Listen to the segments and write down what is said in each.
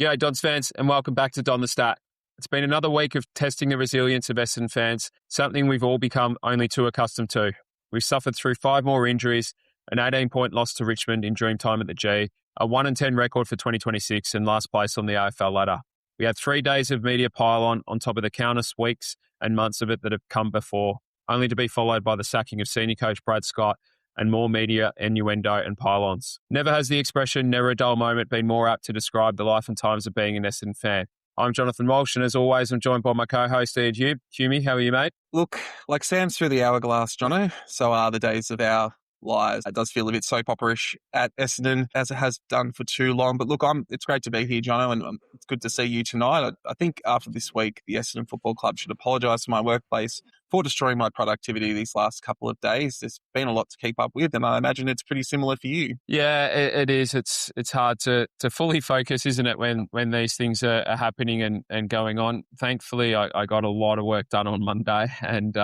G'day Dons fans and welcome back to Don the Stat. It's been another week of testing the resilience of Essendon fans, something we've all become only too accustomed to. We've suffered through 5 more injuries, an 18-point loss to Richmond in Dreamtime at the G, a 1-10 record for 2026 and last place on the AFL ladder. We had 3 days of media pile-on top of the countless weeks and months of it that have come before, only to be followed by the sacking of senior coach Brad Scott and more media innuendo and pile-ons. Never has the expression, never a dull moment, been more apt to describe the life and times of being an Essendon fan. I'm Jonathan Walsh, and as always, I'm joined by my co-host, Ian Hugh. Humie, how are you, mate? Look, like sands through the hourglass, Jono, so are the days of our lives. It does feel a bit soap opera-ish at Essendon, as it has done for too long. But look, it's great to be here, Jono, and it's good to see you tonight. I think after this week, the Essendon Football Club should apologise to my workplace for destroying my productivity these last couple of days. There's been a lot to keep up with, and I imagine it's pretty similar for you. Yeah, it is. It's hard to fully focus, isn't it, when these things are happening and going on. Thankfully, I got a lot of work done on Monday, and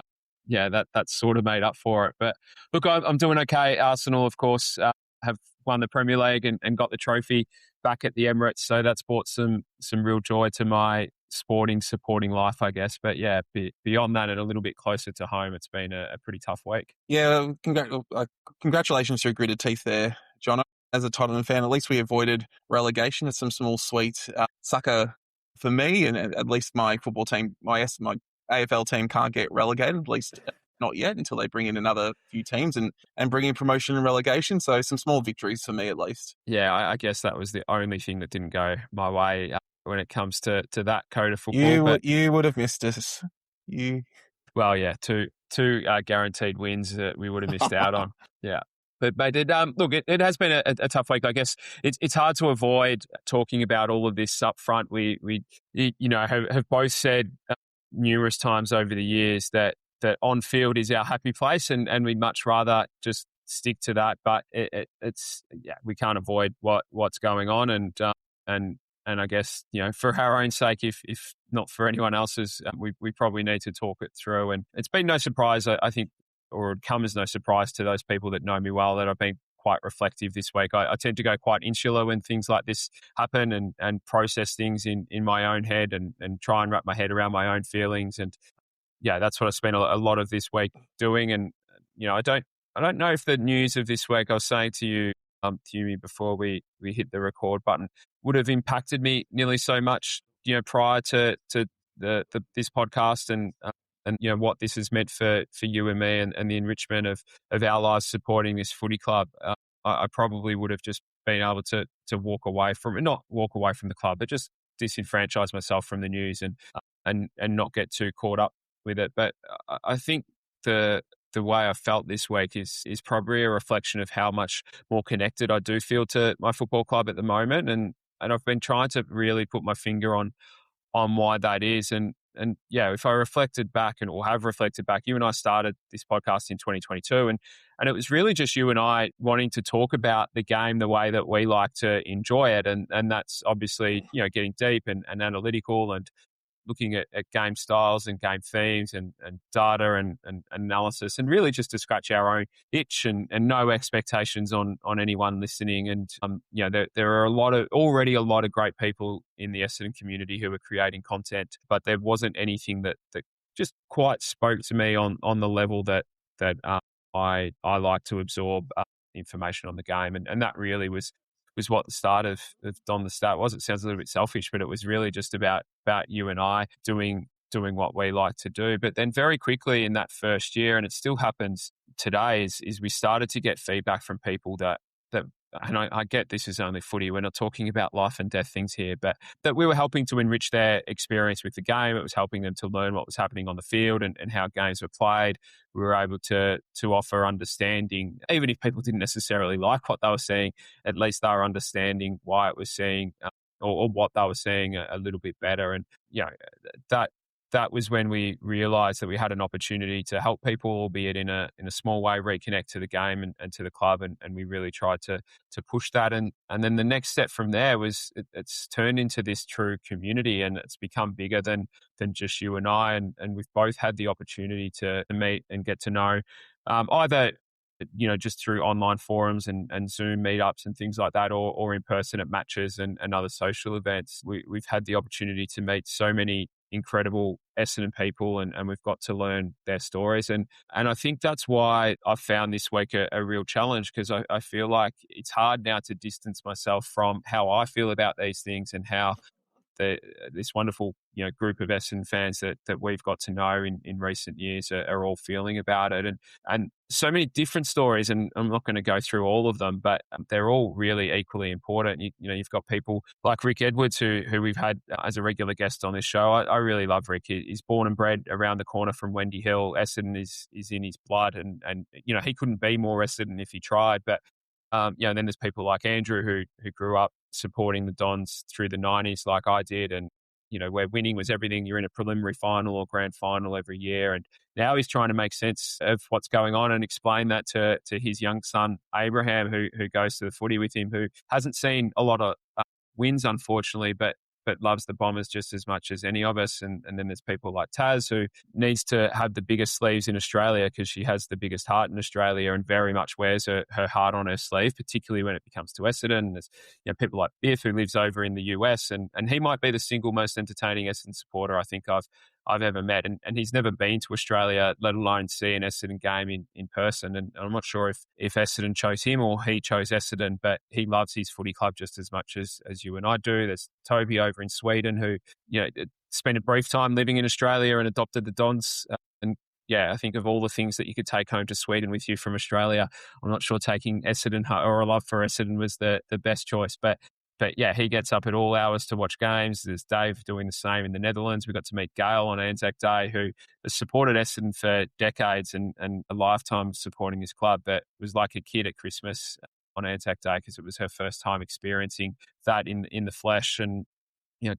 that sort of made up for it. But look, I'm doing okay. Arsenal, of course, have won the Premier League and got the trophy back at the Emirates, so that's brought some real joy to my supporting life, I guess. But yeah, beyond that and a little bit closer to home, it's been a pretty tough week. Yeah, congratulations through gritted teeth there, John. As a Tottenham fan, at least we avoided relegation. It's some small sweet sucker for me, and at least my football team, my AFL team can't get relegated, at least not yet, until they bring in another few teams and bring in promotion and relegation. So some small victories for me, at least. Yeah, I guess that was the only thing that didn't go my way when it comes to that code of football. You would have missed us. Well, yeah, two guaranteed wins that we would have missed out on. Yeah. But it has been a tough week. I guess it's hard to avoid talking about all of this up front. We have both said numerous times over the years that on field is our happy place, and we'd much rather just stick to that. But we can't avoid what's going on, and I guess, for our own sake, if not for anyone else's, we probably need to talk it through. And it's been no surprise, I think, or it come as no surprise to those people that know me well, that I've been quite reflective this week. I tend to go quite insular when things like this happen and process things in my own head and try and wrap my head around my own feelings. And yeah, that's what I spent a lot of this week doing. And, I don't know if the news of this week, I was saying to you, before we hit the record button, would have impacted me nearly so much, prior to this podcast and what this has meant for you and me and the enrichment of our lives supporting this footy club. I probably would have just been able to walk away from it, not walk away from the club, but just disenfranchise myself from the news and not get too caught up with it. But I think the way I felt this week is probably a reflection of how much more connected I do feel to my football club at the moment. And I've been trying to really put my finger on why that is. And if I reflected back have reflected back, you and I started this podcast in 2022 and it was really just you and I wanting to talk about the game the way that we like to enjoy it. And that's obviously, getting deep and analytical and looking at game styles and game themes and data and analysis, and really just to scratch our own itch and no expectations on anyone listening. And, there are already a lot of great people in the Essendon community who are creating content, but there wasn't anything that just quite spoke to me on the level that I like to absorb information on the game. And that really was what the start of Don the Stat was. It sounds a little bit selfish, but it was really just about you and I doing what we like to do. But then very quickly in that first year, and it still happens today, is we started to get feedback from people that and I get this is only footy. We're not talking about life and death things here, but that we were helping to enrich their experience with the game. It was helping them to learn what was happening on the field and how games were played. We were able to offer understanding, even if people didn't necessarily like what they were seeing, at least they were understanding why it was seeing or what they were seeing a little bit better. And, that was when we realised that we had an opportunity to help people, albeit in a small way, reconnect to the game and to the club, and we really tried to push that. And then the next step from there was it's turned into this true community, and it's become bigger than just you and I, and we've both had the opportunity to meet and get to know either just through online forums and Zoom meetups and things like that, or in person at matches and other social events. We've had the opportunity to meet so many incredible Essendon people, and we've got to learn their stories. And I think that's why I found this week a real challenge, because I feel like it's hard now to distance myself from how I feel about these things and how this wonderful group of Essendon fans that we've got to know in recent years are all feeling about it, and so many different stories, and I'm not going to go through all of them, but they're all really equally important. You've got people like Rick Edwards who we've had as a regular guest on this show. I really love Rick. He's born and bred around the corner from Wendy Hill. Essendon is in his blood, and he couldn't be more Essendon if he tried. But then there's people like Andrew who grew up supporting the Dons through the 90s like I did, and where winning was everything. You're in a preliminary final or grand final every year, and now he's trying to make sense of what's going on and explain that to his young son Abraham, who goes to the footy with him, who hasn't seen a lot of wins, unfortunately, but loves the Bombers just as much as any of us. And then there's people like Taz, who needs to have the biggest sleeves in Australia because she has the biggest heart in Australia and very much wears her heart on her sleeve, particularly when it comes to Essendon. There's people like Biff, who lives over in the US, and he might be the single most entertaining Essendon supporter I think I've ever met. And he's never been to Australia, let alone see an Essendon game in person. And I'm not sure if Essendon chose him or he chose Essendon, but he loves his footy club just as much as you and I do. There's Toby over in Sweden who, spent a brief time living in Australia and adopted the Dons. I think of all the things that you could take home to Sweden with you from Australia, I'm not sure taking Essendon or a love for Essendon was the best choice. But yeah, he gets up at all hours to watch games. There's Dave doing the same in the Netherlands. We got to meet Gail on Anzac Day, who has supported Essendon for decades and a lifetime supporting this club, but was like a kid at Christmas on Anzac Day because it was her first time experiencing that in the flesh. And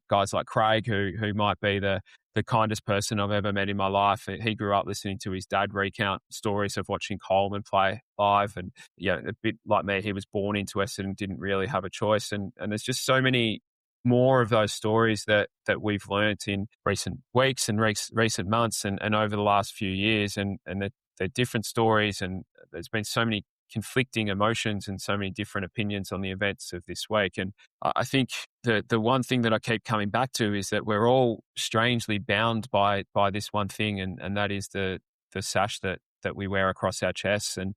guys like Craig, who might be the kindest person I've ever met in my life. He grew up listening to his dad recount stories of watching Coleman play live. And, a bit like me, he was born into Essendon, didn't really have a choice. And there's just so many more of those stories that we've learnt in recent weeks and recent months and over the last few years. And they're different stories. And there's been so many conflicting emotions and so many different opinions on the events of this week. And I think the one thing that I keep coming back to is that we're all strangely bound by this one thing, and that is the sash that we wear across our chests. And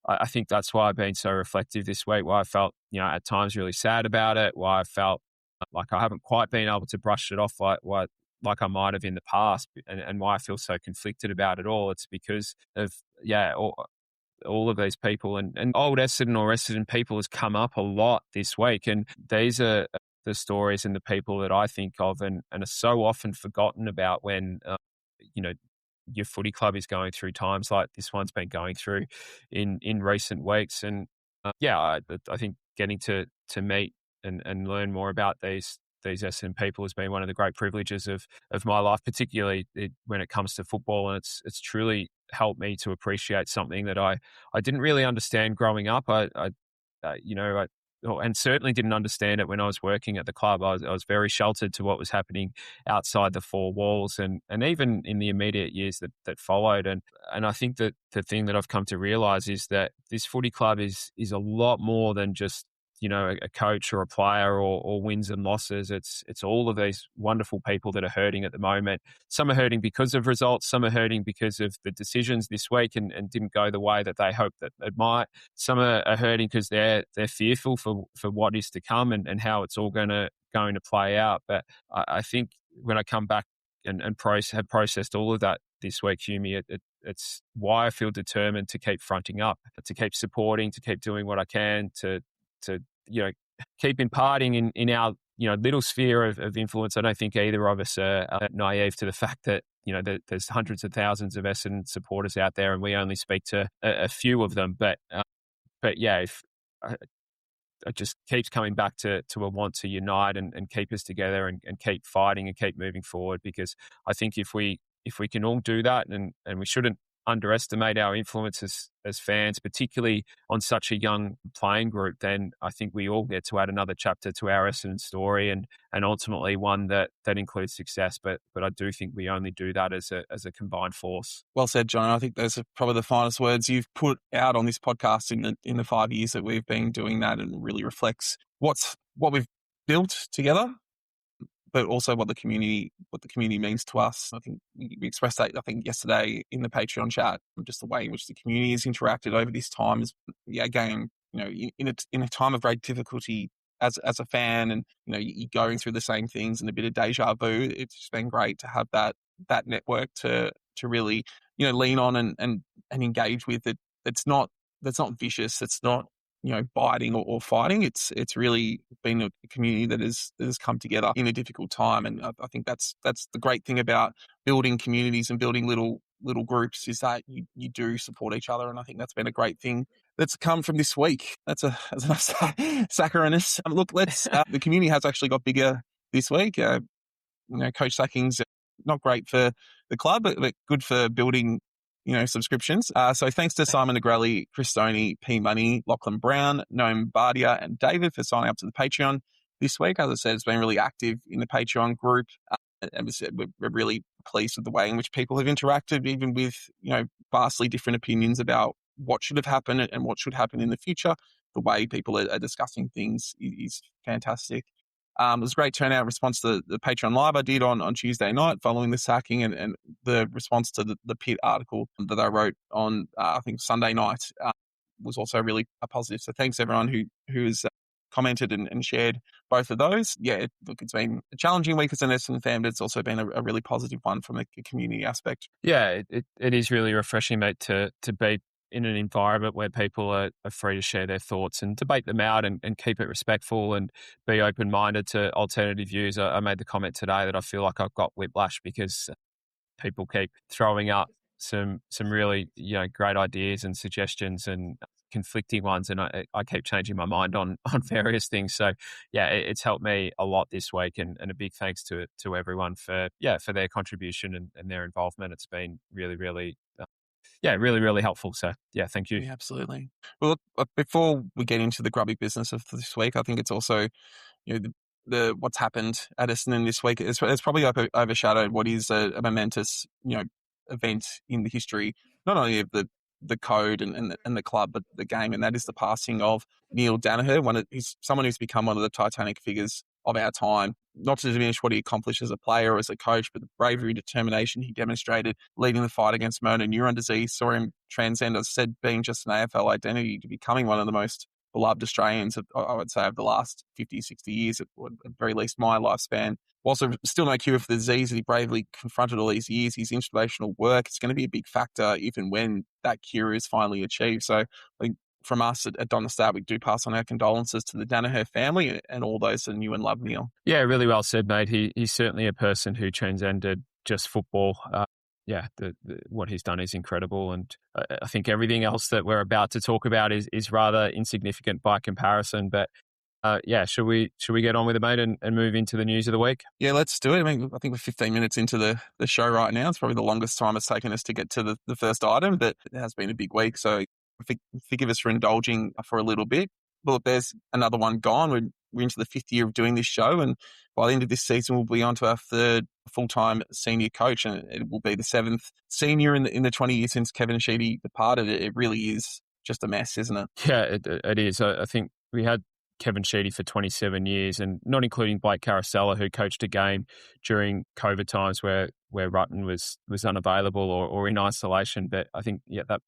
I think that's why I've been so reflective this week, why I felt, at times really sad about it, why I felt like I haven't quite been able to brush it off like I might have in the past, and why I feel so conflicted about it all. It's because of, all of these people and old Essendon or Essendon people has come up a lot this week. And these are the stories and the people that I think of and are so often forgotten about when, your footy club is going through times like this one's been going through in recent weeks. And I think getting to meet and learn more about these Essendon people has been one of the great privileges of my life, particularly when it comes to football. And it's truly helped me to appreciate something that I didn't really understand growing up. And certainly didn't understand it when I was working at the club. I was very sheltered to what was happening outside the four walls and even in the immediate years that followed. And I think that the thing that I've come to realise is that this footy club is a lot more than just a coach or a player or wins and losses. It's all of these wonderful people that are hurting at the moment. Some are hurting because of results. Some are hurting because of the decisions this week and didn't go the way that they hoped that it might. Have hurting because they're fearful for what is to come and how it's all going to play out. But I think when I come back and have processed all of that this week, Humie, it's why I feel determined to keep fronting up, to keep supporting, to keep doing what I can to keep imparting in our little sphere of influence. I don't think either of us are naive to the fact that there's hundreds of thousands of Essendon supporters out there, and we only speak to a few of them. But if it just keeps coming back to a want to unite and keep us together and keep fighting and keep moving forward, because I think if we can all do that, and we shouldn't underestimate our influence as fans, particularly on such a young playing group, then I think we all get to add another chapter to our Essendon story, and ultimately one that includes success. But I do think we only do that as a combined force. Well said, John. I think those are probably the finest words you've put out on this podcast in the 5 years that we've been doing that, and really reflects what we've built together, but also what the community means to us. I think we expressed that, I think, yesterday in the Patreon chat, just the way in which the community has interacted over this time is, again, in a time of great difficulty as a fan, and, you're going through the same things and a bit of deja vu. It's just been great to have that network to really, lean on and engage with it. That's not vicious. It's not, biting or fighting. It's really been a community that has come together in a difficult time. And I think that's the great thing about building communities and building little groups, is that you do support each other. And I think that's been a great thing that's come from this week. That's enough sacchariness. Look, the community has actually got bigger this week. Coach sackings, not great for the club, but good for building, subscriptions. So thanks to Simon Negrelli, Chris Stoney, P Money, Lachlan Brown, Noam Bardia, and David for signing up to the Patreon this week. As I said, it's been really active in the Patreon group. And we're really pleased with the way in which people have interacted, even with, vastly different opinions about what should have happened and what should happen in the future. The way people are discussing things is fantastic. It was a great turnout response to the Patreon Live I did on Tuesday night following the sacking, and the response to the Pit article that I wrote on, I think, Sunday night was also really positive. So thanks everyone who has commented and shared both of those. Yeah, it's been a challenging week as an Essendon fan, but it's also been a really positive one from a community aspect. Yeah, it is really refreshing, mate, to be in an environment where people are free to share their thoughts and debate them out and keep it respectful and be open-minded to alternative views. I made the comment today that I feel like I've got whiplash because people keep throwing up some really, great ideas and suggestions and conflicting ones, and I keep changing my mind on various things. So yeah, it's helped me a lot this week, and a big thanks to everyone for their contribution and their involvement. It's been really, really really, really helpful. So, yeah, thank you. Yeah, absolutely. Well, look, before we get into the grubby business of this week, I think it's also, the what's happened at Essendon this week. It's probably overshadowed what is a momentous, event in the history, not only of the code and the club, but the game, and that is the passing of Neil Danaher. He's someone who's become one of the titanic figures of our time. Not to diminish what he accomplished as a player or as a coach, but the bravery, determination he demonstrated leading the fight against motor neuron disease saw him transcend, as I said, being just an AFL identity to becoming one of the most beloved Australians, I would say, of the last 50, 60 years, at very least my lifespan. Whilst there's still no cure for the disease that he bravely confronted all these years, his inspirational work is going to be a big factor even when that cure is finally achieved. So I think from us at Don the Start, we do pass on our condolences to the Danaher family and all those that knew and loved Neil. Yeah, really well said, mate. He's certainly a person who transcended just football. What he's done is incredible, and I think everything else that we're about to talk about is rather insignificant by comparison. But should we get on with it, mate, and move into the news of the week? Yeah, let's do it. I mean, I think we're 15 minutes into the show right now. It's probably the longest time it's taken us to get to the first item, but it has been a big week. So forgive us for indulging for a little bit. But there's another one gone. We're into the 5th year of doing this show, and by the end of this season, we'll be on to our 3rd full-time senior coach, and it will be the 7th senior in the 20 years since Kevin Sheedy departed. It really is just a mess, isn't it? Yeah, it is. I think we had Kevin Sheedy for 27 years, and not including Blake Caracella, who coached a game during COVID times where Rutten was unavailable or in isolation. But I think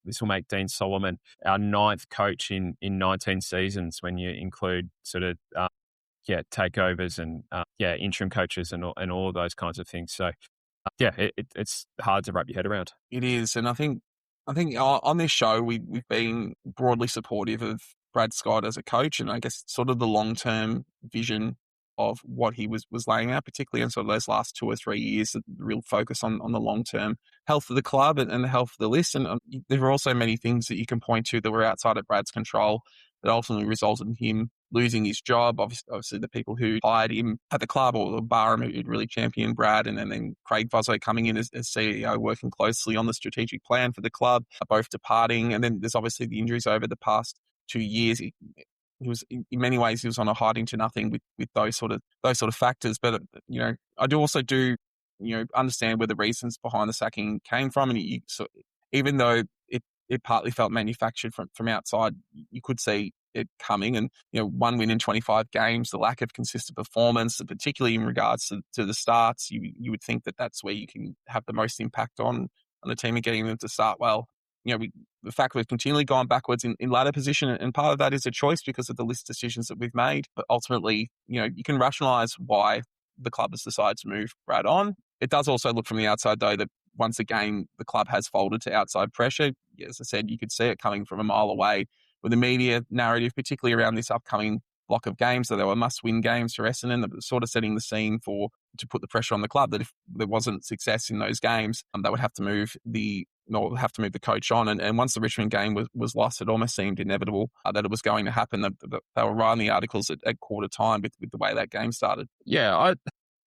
this will make Dean Solomon our 9th coach in 19 seasons when you include sort of takeovers and interim coaches and all of those kinds of things. So it's hard to wrap your head around. It is, and I think on this show we've been broadly supportive of Brad Scott as a coach, and I guess sort of the long-term vision of what he was laying out, particularly in sort of those last 2 or 3 years, the real focus on the long-term health of the club and the health of the list. And there are also many things that you can point to that were outside of Brad's control that ultimately resulted in him losing his job. Obviously the people who hired him at the club, or Barham, who'd really championed Brad, and then Craig Vozzo coming in as CEO, working closely on the strategic plan for the club, are both departing. And then there's obviously the injuries over the past 2 years. He was, in many ways, he was on a hiding to nothing with those sort of factors. But I do understand where the reasons behind the sacking came from, and even though it partly felt manufactured from outside, you could see it coming. And one win in 25 games, the lack of consistent performance, particularly in regards to the starts, you would think that that's where you can have the most impact on the team and getting them to start well. The fact we've continually gone backwards in ladder position, and part of that is a choice because of the list decisions that we've made. But ultimately, you can rationalise why the club has decided to move Brad on. It does also look from the outside, though, that once again, the club has folded to outside pressure. As I said, you could see it coming from a mile away with the media narrative, particularly around this upcoming block of games, that they were must-win games for Essendon, that was sort of setting the scene to put the pressure on the club, that if there wasn't success in those games, they would have to move the coach on. And once the Richmond game was lost, it almost seemed inevitable that it was going to happen. They were writing the articles at quarter time with the way that game started. Yeah,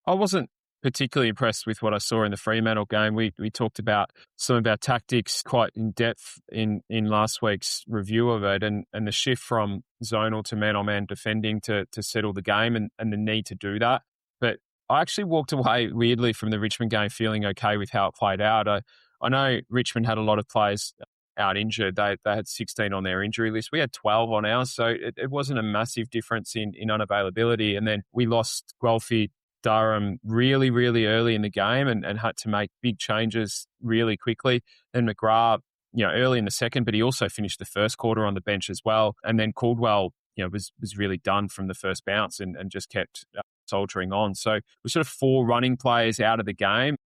I wasn't particularly impressed with what I saw in the Fremantle game. We talked about some of our tactics quite in depth in last week's review of it, and the shift from zonal to man-on-man defending to settle the game, and the need to do that. But I actually walked away weirdly from the Richmond game feeling okay with how it played out. I know Richmond had a lot of players out injured. They had 16 on their injury list. We had 12 on ours, so it wasn't a massive difference in unavailability. And then we lost Guelphy Durham really, really early in the game and had to make big changes really quickly. Then McGrath, early in the second, but he also finished the first quarter on the bench as well. And then Caldwell, was really done from the first bounce and just kept soldiering on. So we're sort of 4 running players out of the game.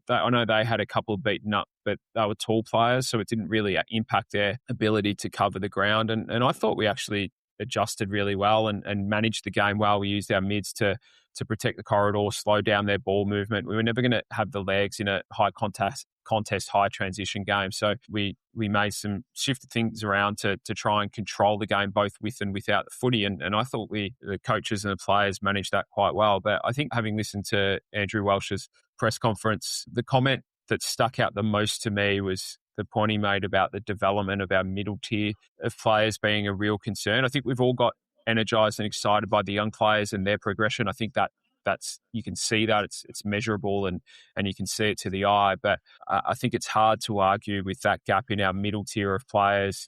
I know they had a couple beaten up, but they were tall players, so it didn't really impact their ability to cover the ground. And I thought we actually adjusted really well and managed the game well. We used our mids to protect the corridor, slow down their ball movement. We were never going to have the legs in a high contest, high transition game. So we made some shifted things around to try and control the game both with and without the footy. And I thought the coaches and the players managed that quite well. But I think having listened to Andrew Welsh's press conference, the comment that stuck out the most to me was the point he made about the development of our middle tier of players being a real concern. I think we've all got energised and excited by the young players and their progression. I think that's you can see that it's measurable and you can see it to the eye. But I think it's hard to argue with that gap in our middle tier of players.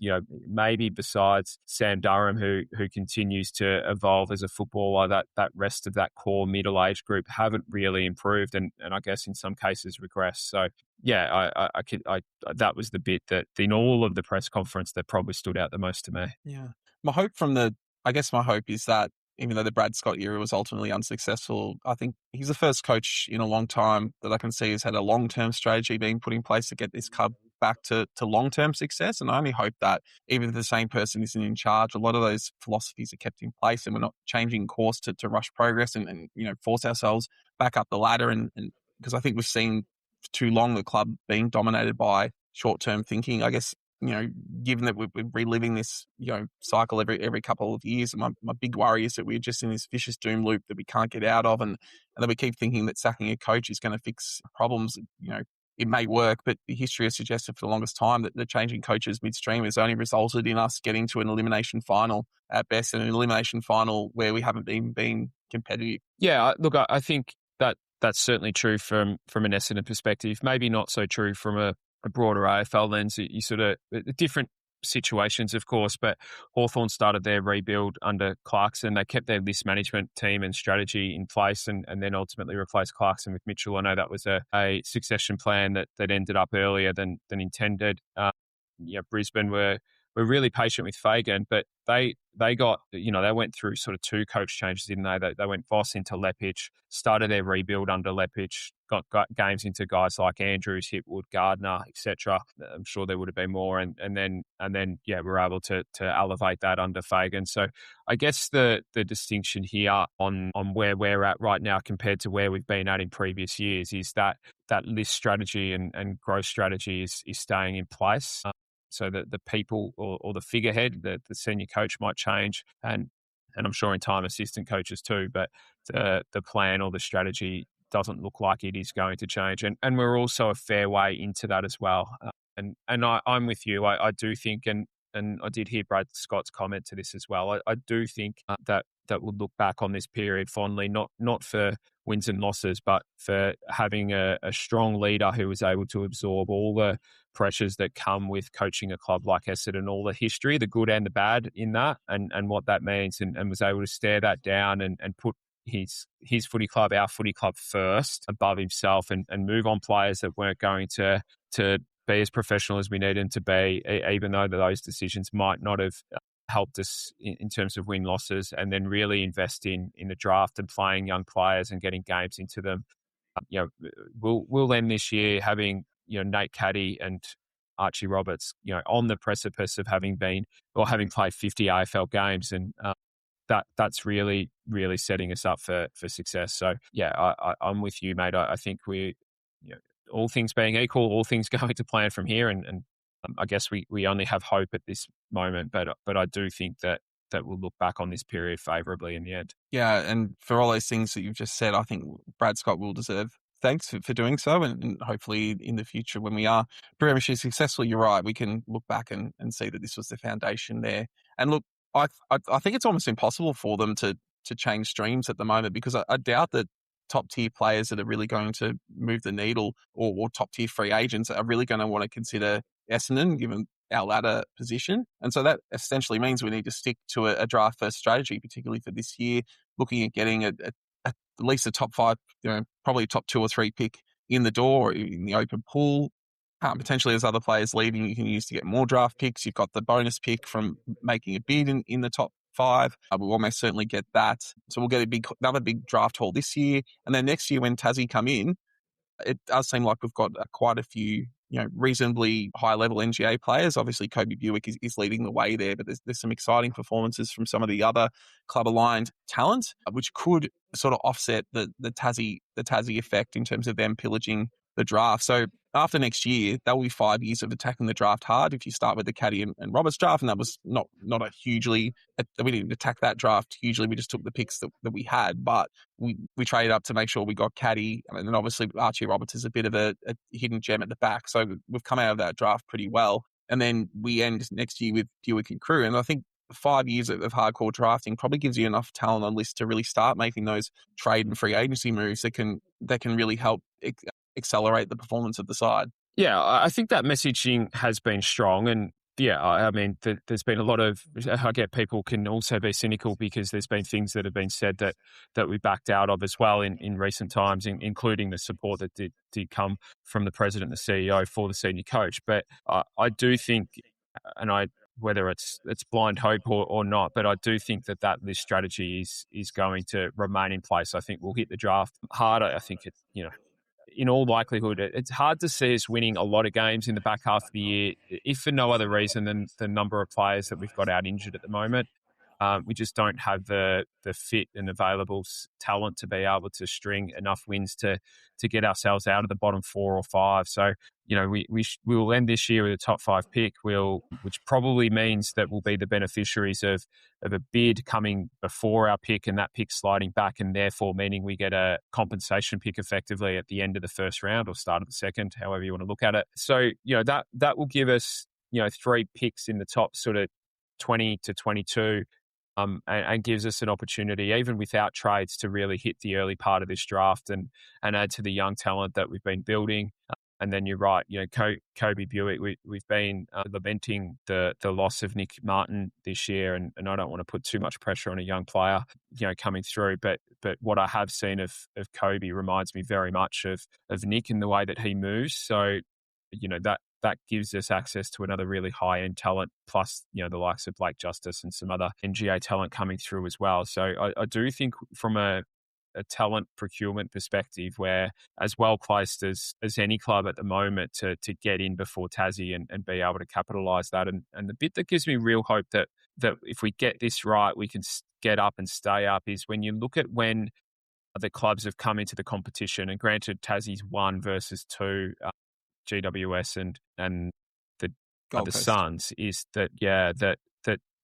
Maybe besides Sam Durham, who continues to evolve as a footballer, that rest of that core middle age group haven't really improved and I guess in some cases regressed. So yeah, I that was the bit that in all of the press conference that probably stood out the most to me. Yeah, my hope is that even though the Brad Scott era was ultimately unsuccessful, I think he's the first coach in a long time that I can see has had a long-term strategy being put in place to get this club back to long-term success. And I only hope that even if the same person isn't in charge, a lot of those philosophies are kept in place and we're not changing course to rush progress and force ourselves back up the ladder. And because I think we've seen for too long the club being dominated by short-term thinking. I guess, given that we're reliving this, cycle every couple of years, my big worry is that we're just in this vicious doom loop that we can't get out of, and that we keep thinking that sacking a coach is going to fix problems. It may work, but the history has suggested for the longest time that the changing coaches midstream has only resulted in us getting to an elimination final at best, and an elimination final where we haven't been competitive. Yeah, look, I think that's certainly true from an Essendon perspective. Maybe not so true from a broader AFL lens. You sort of different situations, of course, but Hawthorn started their rebuild under Clarkson. They kept their list management team and strategy in place and then ultimately replaced Clarkson with Mitchell. I know that was a succession plan that ended up earlier than intended. Brisbane were really patient with Fagan, but they got, they went through sort of 2 coach changes, didn't they? They went Voss into Lepich, started their rebuild under Lepich, got games into guys like Andrews, Hipwood, Gardner, etc. I'm sure there would have been more, and then we're able to elevate that under Fagan. So I guess the distinction here on where we're at right now compared to where we've been at in previous years is that list strategy and growth strategy is staying in place. So that the people or the figurehead, the senior coach might change and and I'm sure in time assistant coaches too, but the plan or the strategy doesn't look like it is going to change. And we're also a fair way into that as well. I'm with you. I do think, and I did hear Brad Scott's comment to this as well. I do think that we'll look back on this period fondly, not for wins and losses, but for having a strong leader who was able to absorb all the pressures that come with coaching a club like Essendon, all the history, the good and the bad in that, and what that means, and was able to stare that down and put his footy club, our footy club, first above himself, and move on players that weren't going to be as professional as we need them to be, even though those decisions might not have helped us in terms of win-losses, and then really invest in the draft and playing young players and getting games into them. We'll end this year having Nate Caddy and Archie Roberts on the precipice of having played 50 AFL games, and that's really, really setting us up for success. So yeah, I'm with you, mate. I think all things being equal, all things going to plan from here, and I guess we only have hope at this moment, but I do think that we'll look back on this period favourably in the end. Yeah, and for all those things that you've just said, I think Brad Scott will deserve thanks for doing so, and hopefully in the future when we are premiership successful, you're right, we can look back and see that this was the foundation there. And look, I think it's almost impossible for them to change streams at the moment, because I doubt that top tier players that are really going to move the needle, or top tier free agents, are really going to want to consider Essendon, given our ladder position. And so that essentially means we need to stick to a draft first strategy, particularly for this year, looking at getting at least a top 5, probably a top 2 or 3 pick in the door, or in the open pool. Potentially there's other players leaving you can use to get more draft picks. You've got the bonus pick from making a bid in the top 5. We'll almost certainly get that. So we'll get another big draft haul this year. And then next year when Tassie come in, it does seem like we've got quite a few reasonably high-level NGA players. Obviously, Kobe Buick is leading the way there, but there's some exciting performances from some of the other club-aligned talent, which could sort of offset the Tassie effect in terms of them pillaging the draft. So after next year, that will be 5 years of attacking the draft hard. If you start with the Caddy and Roberts draft, and that was not a hugely, we didn't attack that draft hugely. We just took the picks that we had, but we traded up to make sure we got Caddy. And then obviously Archie Roberts is a bit of a hidden gem at the back. So we've come out of that draft pretty well. And then we end next year with Buick and Crew. And I think 5 years of hardcore drafting probably gives you enough talent on the list to really start making those trade and free agency moves that can really help accelerate the performance of the side. Yeah, I think that messaging has been strong. And yeah, I mean, there's been a lot of, I get people can also be cynical because there's been things that have been said that we backed out of as well in recent times, including the support that did come from the president and the CEO for the senior coach. But I do think, and whether it's blind hope or not, but I do think that list strategy is going to remain in place. I think we'll hit the draft harder. I think in all likelihood, it's hard to see us winning a lot of games in the back half of the year, if for no other reason than the number of players that we've got out injured at the moment. We just don't have the fit and available talent to be able to string enough wins to get ourselves out of the bottom 4 or 5. So, we will end this year with a top 5 pick, which probably means that we'll be the beneficiaries of a bid coming before our pick and that pick sliding back, and therefore meaning we get a compensation pick effectively at the end of the first round or start of the second, however you want to look at it. So, that will give us, 3 picks in the top sort of 20 to 22. And gives us an opportunity, even without trades, to really hit the early part of this draft and add to the young talent that we've been building. And then you're right, Kobe Buick, we've been lamenting the loss of Nick Martin this year, and I don't want to put too much pressure on a young player, coming through. But what I have seen of Kobe reminds me very much of Nick in the way that he moves. So, that gives us access to another really high-end talent, plus, the likes of Blake Justice and some other NGA talent coming through as well. So I do think from a talent procurement perspective, we're as well placed as any club at the moment to get in before Tassie and be able to capitalise that. And the bit that gives me real hope that if we get this right, we can get up and stay up is when you look at when the clubs have come into the competition, and granted Tassie's 1 versus 2, GWS and the Gold other Coast. Suns, is that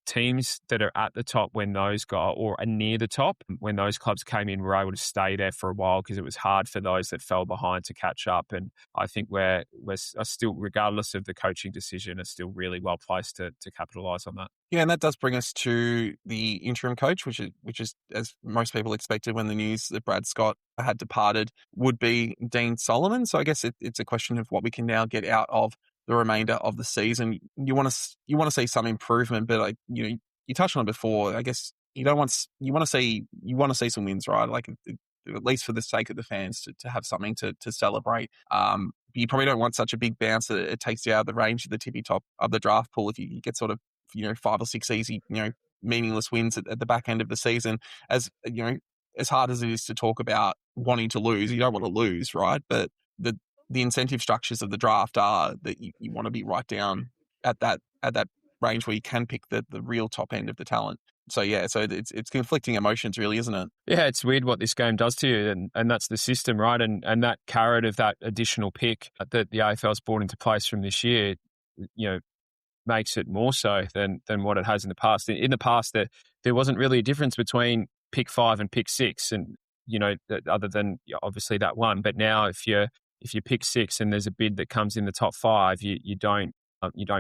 teams that are at the top when those got, or are near the top, when those clubs came in, were able to stay there for a while because it was hard for those that fell behind to catch up. And I think we're still, regardless of the coaching decision, are still really well placed to capitalise on that. Yeah, and that does bring us to the interim coach, which is as most people expected when the news that Brad Scott had departed would be Dean Solomon. So I guess it's a question of what we can now get out of the remainder of the season. You want to see some improvement, but you touched on it before. I guess you want to see some wins, right? Like at least for the sake of the fans to have something to celebrate. You probably don't want such a big bounce that it takes you out of the range of the tippy top of the draft pool if you get sort of 5 or 6 easy meaningless wins at the back end of the season. As as hard as it is to talk about wanting to lose, you don't want to lose, right? But the incentive structures of the draft are that you want to be right down at that range where you can pick the real top end of the talent. So it's conflicting emotions, really, isn't it? Yeah, it's weird what this game does to you, and that's the system, right? And that carrot of that additional pick that the AFL's brought into place from this year, makes it more so than what it has in the past. In the past, there wasn't really a difference between pick 5 and pick 6, and other than obviously that one. But now, if you pick 6 and there's a bid that comes in the top 5, you don't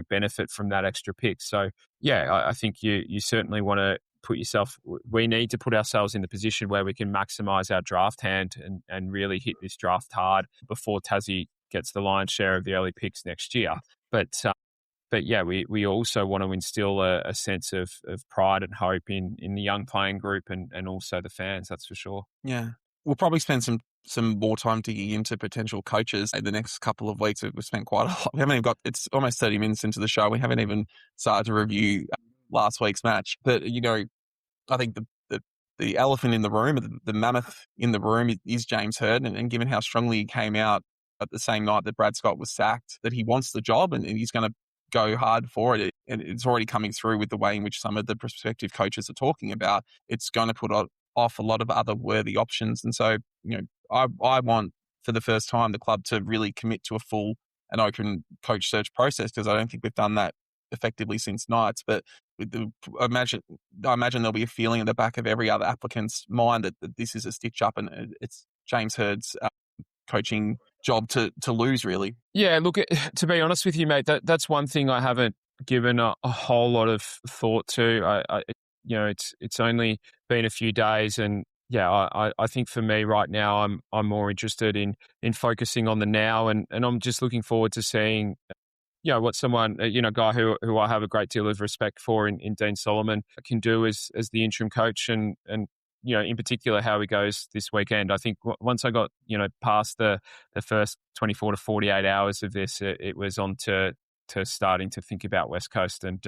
benefit from that extra pick. So yeah, I think you certainly want to put yourself. We need to put ourselves in the position where we can maximise our draft hand and really hit this draft hard before Tassie gets the lion's share of the early picks next year. But yeah, we also want to instill a sense of pride and hope in the young playing group and also the fans, that's for sure. Yeah. We'll probably spend some more time digging into potential coaches in the next couple of weeks. We've spent quite a lot. We haven't even it's almost 30 minutes into the show. We haven't even started to review last week's match. But, I think the elephant in the room, the mammoth in the room is James Hird. And given how strongly he came out at the same night that Brad Scott was sacked, that he wants the job and he's going to go hard for it. And it's already coming through with the way in which some of the prospective coaches are talking about. It's going to put off a lot of other worthy options. And so, I want, for the first time, the club to really commit to a full and open coach search process, because I don't think we've done that effectively since Knights. But I imagine there'll be a feeling in the back of every other applicant's mind that this is a stitch up and it's James Hird's coaching job to lose, really. Yeah, look, to be honest with you, mate, that's one thing I haven't given a whole lot of thought to. It's only been a few days, and yeah, I think for me right now, I'm more interested in focusing on the now, and I'm just looking forward to seeing what someone, a guy who I have a great deal of respect for in Dean Solomon can do as the interim coach, and in particular how he goes this weekend. I think once I got past the first 24 to 48 hours of this, it was on to starting to think about West Coast, and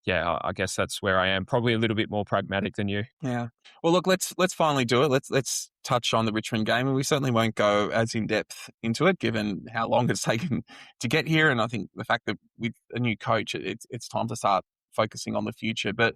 yeah, I guess that's where I am. Probably a little bit more pragmatic than you. Yeah. Well, look, let's finally do it. Let's touch on the Richmond game, and we certainly won't go as in depth into it, given how long it's taken to get here. And I think the fact that with a new coach, it's time to start focusing on the future. But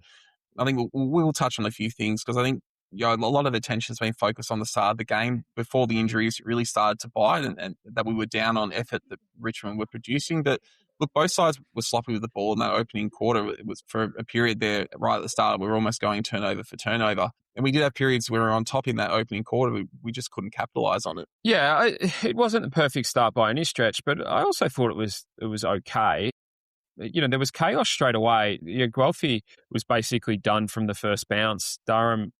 I think we'll touch on a few things, because I think a lot of attention's been focused on the start of the game before the injuries really started to bite, and that we were down on effort that Richmond were producing. But look, both sides were sloppy with the ball in that opening quarter. It was for a period there right at the start, we were almost going turnover for turnover. And we did have periods where we were on top in that opening quarter. We just couldn't capitalise on it. Yeah, it wasn't a perfect start by any stretch, but I also thought it was okay. There was chaos straight away. Guelphy was basically done from the first bounce. Durham,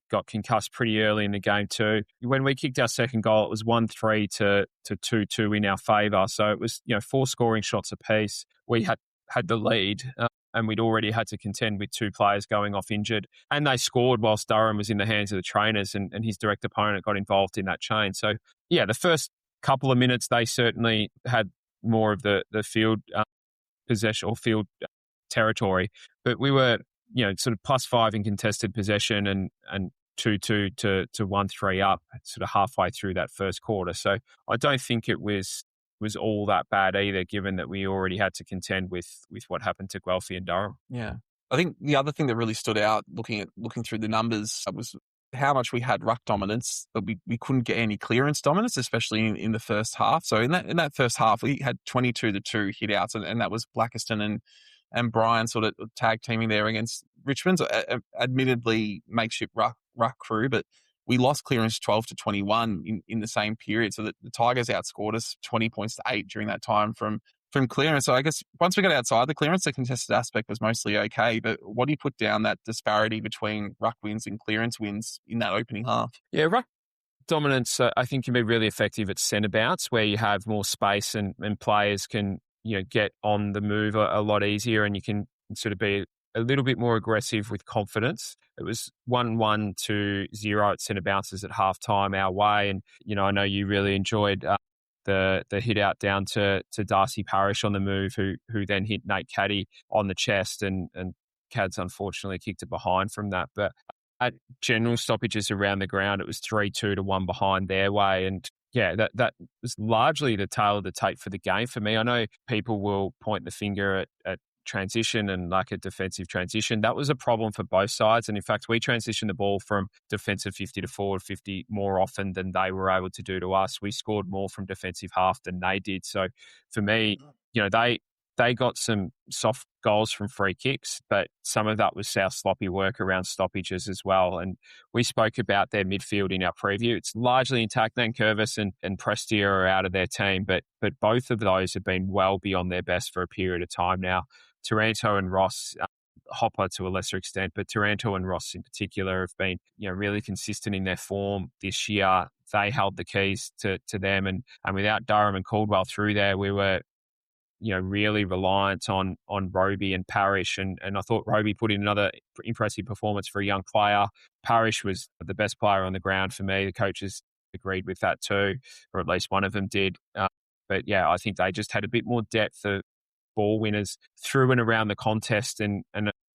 got concussed pretty early in the game too. When we kicked our second goal, it was 1-3 to 2-2 in our favour. So it was 4 scoring shots apiece. We had the lead, and we'd already had to contend with 2 players going off injured. And they scored whilst Durham was in the hands of the trainers, and his direct opponent got involved in that chain. So yeah, the first couple of minutes they certainly had more of the field possession or field territory, but we were sort of +5 in contested possession and 2-2 to 1-3 up sort of halfway through that first quarter. So I don't think it was all that bad either, given that we already had to contend with what happened to Guelphy and Durham. Yeah. I think the other thing that really stood out looking through the numbers was how much we had ruck dominance, but we couldn't get any clearance dominance, especially in the first half. So in that first half, we had 22 to 2 hit outs, and that was Blackiston and Brian sort of tag teaming there against Richmond's admittedly makeshift ruck crew, but we lost clearance 12-21 in the same period. So the Tigers outscored us 20 points to 8 during that time from clearance. So I guess once we got outside the clearance, the contested aspect was mostly okay. But what do you put down that disparity between ruck wins and clearance wins in that opening half? Yeah, ruck dominance, I think, can be really effective at centre bounce, where you have more space and players can get on the move a lot easier, and you can sort of be a little bit more aggressive with confidence. It was 1-1 to 0 at centre bounces at halftime our way, and I know you really enjoyed the hit out down to Darcy Parish on the move, who then hit Nate Caddy on the chest, and Cads unfortunately kicked it behind from that. But at general stoppages around the ground, it was 3-2 to 1 behind their way, and yeah, that was largely the tail of the tape for the game for me. I know people will point the finger at transition and like a defensive transition. That was a problem for both sides. And in fact, we transitioned the ball from defensive 50 to forward 50 more often than they were able to do to us. We scored more from defensive half than they did. So for me, they got some soft goals from free kicks, but some of that was our sloppy work around stoppages as well. And we spoke about their midfield in our preview. It's largely intact. Nankervis and Prestia are out of their team, but both of those have been well beyond their best for a period of time now. Taranto and Ross, Hopper to a lesser extent, but Taranto and Ross in particular have been really consistent in their form this year. They held the keys to them, and without Durham and Caldwell through there, we were really reliant on Roby and Parish. And I thought Roby put in another impressive performance for a young player. Parish was the best player on the ground for me. The coaches agreed with that too, or at least one of them did. But yeah, I think they just had a bit more depth of ball winners through and around the contest, and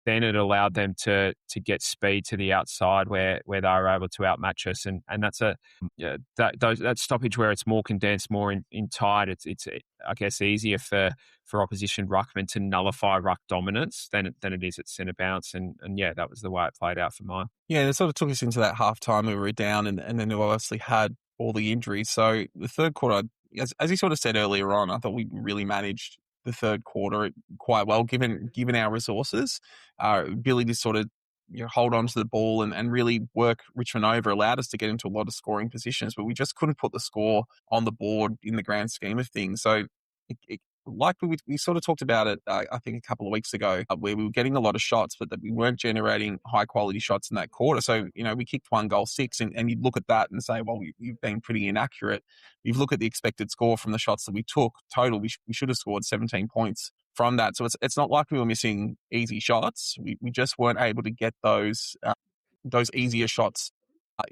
then it allowed them to get speed to the outside where they were able to outmatch us. And that's that stoppage where it's more condensed, more in tight. It's I guess easier for opposition ruckmen to nullify ruck dominance than it is at centre bounce. And yeah, that was the way it played out for mine. Yeah, it sort of took us into that half time we were down, and then we obviously had all the injuries. So the third quarter, as you sort of said earlier on, I thought we really managed the third quarter quite well, given our resources. Our ability to sort of hold on to the ball and really work Richmond over allowed us to get into a lot of scoring positions, but we just couldn't put the score on the board in the grand scheme of things. So like we sort of talked about it, I think a couple of weeks ago, where we were getting a lot of shots, but that we weren't generating high quality shots in that quarter. So, we kicked 1 goal 6, and you'd look at that and say, well, you've been pretty inaccurate. You've looked at the expected score from the shots that we took total. We should have scored 17 points from that. So it's not like we were missing easy shots. We just weren't able to get those easier shots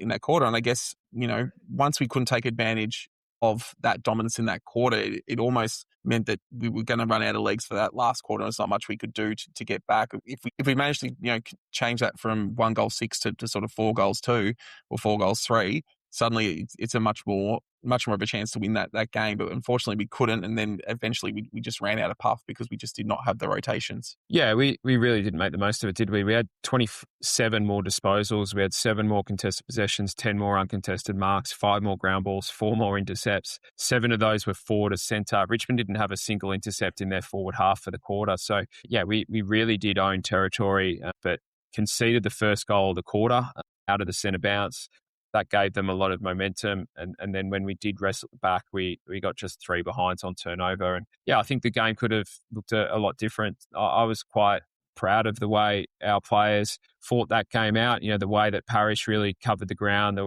in that quarter. And I guess, once we couldn't take advantage of that dominance in that quarter, it almost meant that we were going to run out of legs for that last quarter. There's not much we could do to get back. If we managed to change that from 1 goal 6 to sort of 4 goals 2 or 4 goals 3, suddenly it's a much more of a chance to win that game. But unfortunately we couldn't, and then eventually we just ran out of puff because we just did not have the rotations. Yeah, we really didn't make the most of it, did we? We had 27 more disposals, we had 7 more contested possessions, 10 more uncontested marks, 5 more ground balls, 4 more intercepts. 7 of those were forward or centre. Richmond didn't have a single intercept in their forward half for the quarter. So yeah, we really did own territory, but conceded the first goal of the quarter out of the centre bounce. That gave them a lot of momentum. And then when we did wrestle back, we got just 3 behinds on turnover. And yeah, I think the game could have looked a lot different. I was quite proud of the way our players fought that game out. The way that Parish really covered the ground.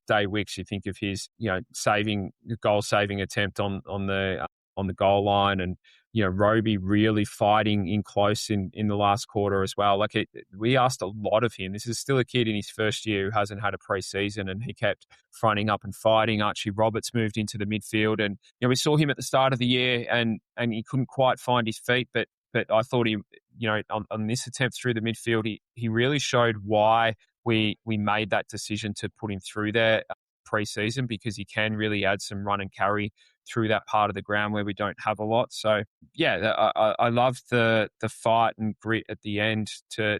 Dave Wicks, you think of his, goal-saving attempt on the goal line, and Roby really fighting in close in the last quarter as well. We asked a lot of him. This is still a kid in his first year who hasn't had a pre-season, and he kept fronting up and fighting. Archie Roberts moved into the midfield, and we saw him at the start of the year, and he couldn't quite find his feet. But I thought he, on this attempt through the midfield, he really showed why we made that decision to put him through there pre-season, because he can really add some run and carry through that part of the ground where we don't have a lot. So yeah, I love the fight and grit at the end to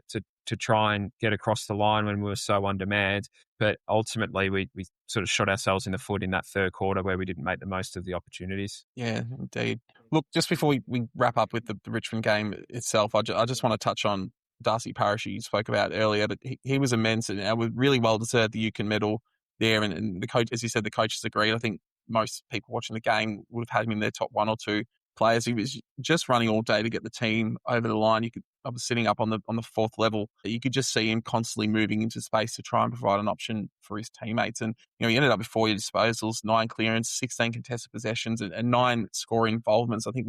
to try and get across the line when we were so on demand. But ultimately, we sort of shot ourselves in the foot in that third quarter where we didn't make the most of the opportunities. Yeah, indeed. Look, just before we wrap up with the Richmond game itself, I just want to touch on Darcy Parish, who you spoke about earlier, but he was immense and was really well deserved the Yukon medal there. And the coach, as you said, the coaches agreed. I think most people watching the game would have had him in their top 1 or 2 players. He was just running all day to get the team over the line. I was sitting up on the 4th level. You could just see him constantly moving into space to try and provide an option for his teammates. And he ended up with 40 disposals, 9 clearance, 16 contested possessions, and 9 scoring involvements. I think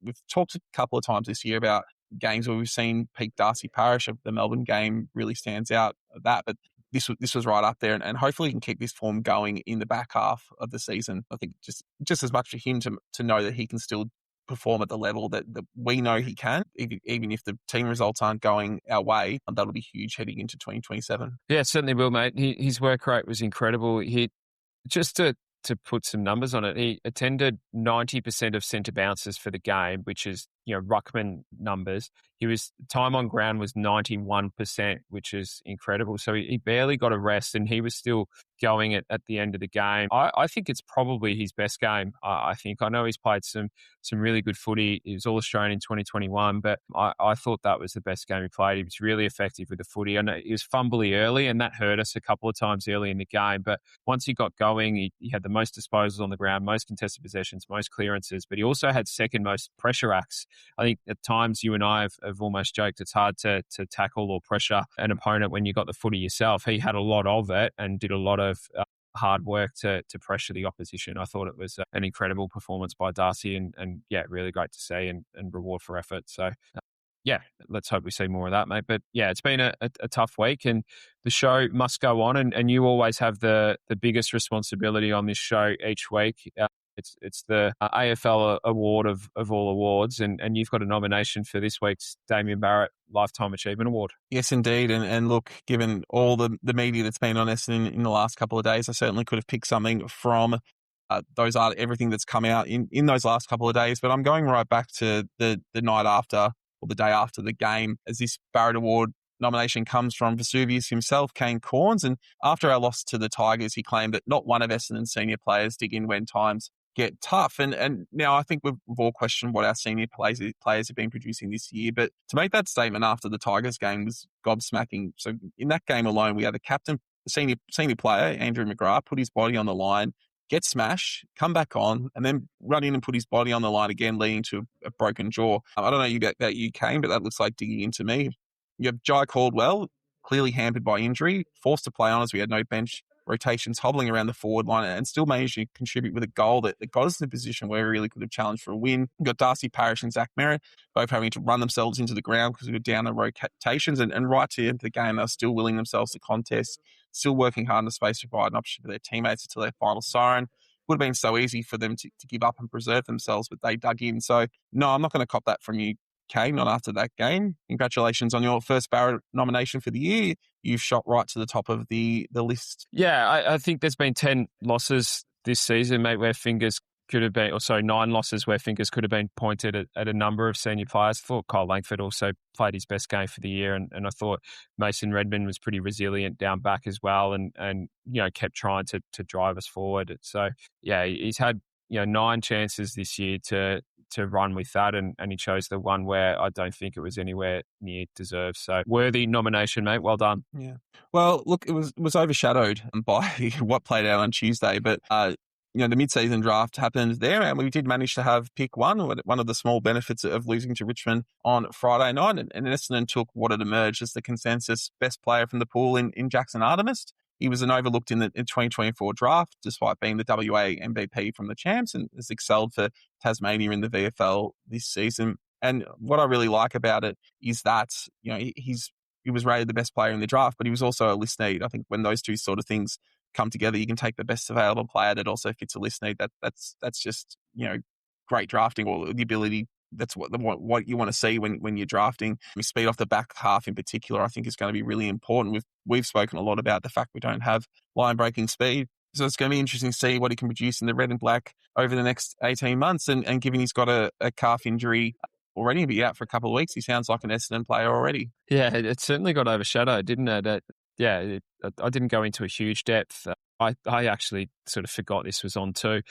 we've talked a couple of times this year about games where we've seen peak Darcy Parish. The Melbourne game really stands out of that, but this was right up there, and hopefully he can keep this form going in the back half of the season. I think just as much for him to know that he can still perform at the level that we know he can, even if the team results aren't going our way, that'll be huge heading into 2027. Yeah, it certainly will, mate. His work rate was incredible. Just to put some numbers on it, he attended 90% of centre bounces for the game, which is, ruckman numbers. Time on ground was 91%, which is incredible. So he barely got a rest, and he was still going at the end of the game. I think it's probably his best game. I know he's played some really good footy. He was All-Australian in 2021, but I thought that was the best game he played. He was really effective with the footy. I know he was fumbly early, and that hurt us a couple of times early in the game. But once he got going, he had the most disposals on the ground, most contested possessions, most clearances, but he also had second most pressure acts. I think at times you and I have almost joked it's hard to tackle or pressure an opponent when you got the footy yourself. He had a lot of it and did a lot of hard work to pressure the opposition. I thought it was an incredible performance by Darcy and yeah, really great to see and reward for effort. So yeah, let's hope we see more of that, mate. But yeah, it's been a tough week and the show must go on and you always have the biggest responsibility on this show each week. It's the AFL award of all awards, and you've got a nomination for this week's Damien Barrett Lifetime Achievement Award. Yes, indeed. And look, given all the media that's been on Essendon in the last couple of days, I certainly could have picked something from everything that's come out in those last couple of days. But I'm going right back to the night after or the day after the game, as this Barrett Award nomination comes from Vesuvius himself, Kane Corns. And after our loss to the Tigers, he claimed that not one of Essendon's senior players dig in when times get tough. And now I think we've all questioned what our senior players have been producing this year. But to make that statement after the Tigers game was gobsmacking. So in that game alone, we had the captain, the senior player, Andrew McGrath, put his body on the line, get smashed, come back on, and then run in and put his body on the line again, leading to a broken jaw. I don't know about you, Kane, but that looks like digging into me. You have Jai Caldwell, clearly hampered by injury, forced to play on as we had no bench rotations, hobbling around the forward line and still managed to contribute with a goal that got us in a position where we really could have challenged for a win. We've got Darcy Parish and Zach Merritt both having to run themselves into the ground because we were down on rotations and right to the end of the game, they were still willing themselves to contest, still working hard in the space to provide an option for their teammates until their final siren. Would have been so easy for them to give up and preserve themselves, but they dug in. So, no, I'm not going to cop that from you, Kane, not after that game. Congratulations on your first Barrett nomination for the year. You've shot right to the top of the list. Yeah, I think there's been 10 losses this season, mate, where fingers could have been, 9 losses where fingers could have been pointed at a number of senior players. I thought Kyle Langford also played his best game for the year, and I thought Mason Redmond was pretty resilient down back as well and kept trying to drive us forward. So, yeah, he's had 9 chances this year to run with that, and he chose the one where I don't think it was anywhere near deserved. So worthy nomination, mate. Well done. Yeah. Well, look, it was overshadowed by what played out on Tuesday, but the mid-season draft happened there, and we did manage to have pick one of the small benefits of losing to Richmond on Friday night, and Essendon took what had emerged as the consensus best player from the pool in Jackson Artemis. He was an overlooked in the 2024 draft, despite being the WA MVP from the Champs, and has excelled for Tasmania in the VFL this season. And what I really like about it is that he was rated the best player in the draft, but he was also a list need. I think when those two sort of things come together, you can take the best available player that also fits a list need. That's just great drafting, or the ability. That's what you want to see when you're drafting. Speed off the back half in particular, I think, is going to be really important. We've spoken a lot about the fact we don't have line-breaking speed. So it's going to be interesting to see what he can produce in the red and black over the next 18 months. And given he's got a calf injury already. He'll be out for a couple of weeks. He sounds like an Essendon player already. Yeah, it certainly got overshadowed, didn't it? I didn't go into a huge depth. I actually sort of forgot this was on too.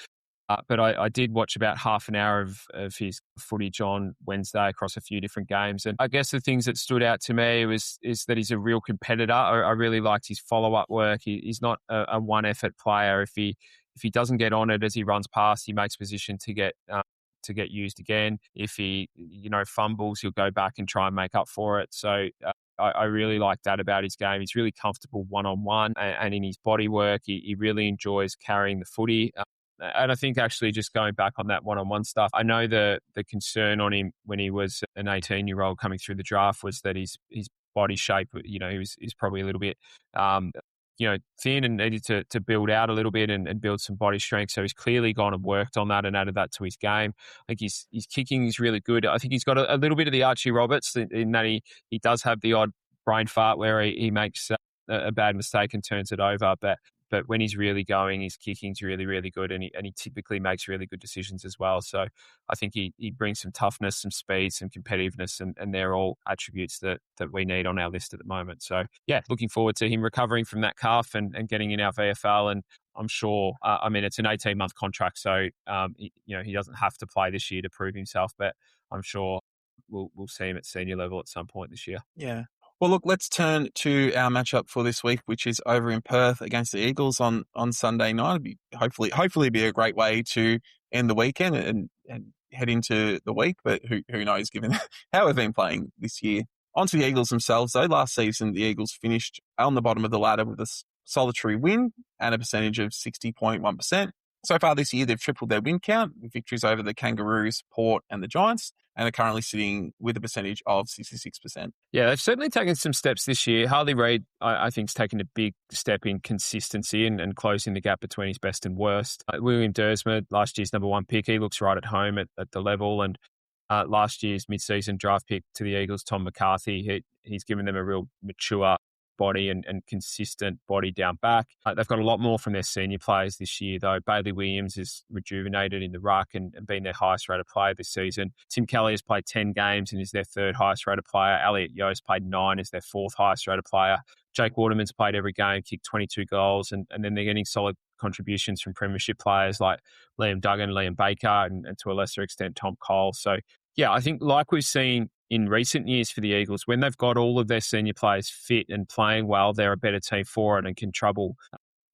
But I did watch about half an hour of his footage on Wednesday across a few different games. And I guess the things that stood out to me is that he's a real competitor. I really liked his follow-up work. He's not a one-effort player. If he doesn't get on it as he runs past, he makes position to get used again. If he fumbles, he'll go back and try and make up for it. So I really like that about his game. He's really comfortable one-on-one and in his body work. He really enjoys carrying the footy. And I think actually just going back on that one-on-one stuff, I know the concern on him when he was an 18-year-old coming through the draft was that his body shape, he's probably a little bit, thin and needed to build out a little bit and build some body strength. So he's clearly gone and worked on that and added that to his game. I think his kicking is really good. I think he's got a little bit of the Archie Roberts in that he does have the odd brain fart where he makes a bad mistake and turns it over, but when he's really going, his kicking's really, really good, and he typically makes really good decisions as well. So I think he brings some toughness, some speed, some competitiveness, and they're all attributes that we need on our list at the moment. So yeah, looking forward to him recovering from that calf and getting in our VFL. And I'm sure, it's an 18-month contract, so he doesn't have to play this year to prove himself, but I'm sure we'll see him at senior level at some point this year. Yeah. Well, look, let's turn to our matchup for this week, which is over in Perth against the Eagles on Sunday night. Hopefully be a great way to end the weekend and head into the week, but who knows, given how we've been playing this year. On to the Eagles themselves, though. Last season, the Eagles finished on the bottom of the ladder with a solitary win and a percentage of 60.1%. So far this year, they've tripled their win count with victories over the Kangaroos, Port and the Giants, and are currently sitting with a percentage of 66%. Yeah, they've certainly taken some steps this year. Harley Reid, I think, has taken a big step in consistency and closing the gap between his best and worst. William Dersma, last year's number one pick, he looks right at home at the level. And last year's mid-season draft pick to the Eagles, Tom McCarthy, he's given them a real mature body and consistent body down back. They've got a lot more from their senior players this year, though. Bailey Williams is rejuvenated in the ruck and been their highest rated player this season. Tim Kelly has played 10 games and is their third highest rated player. Elliot Yost played 9 as their fourth highest rated player. Jake Waterman's played every game, kicked 22 goals, and then they're getting solid contributions from premiership players like Liam Duggan, Liam Baker, and to a lesser extent, Tom Cole. So, yeah, I think like we've seen in recent years for the Eagles, when they've got all of their senior players fit and playing well, they're a better team for it and can trouble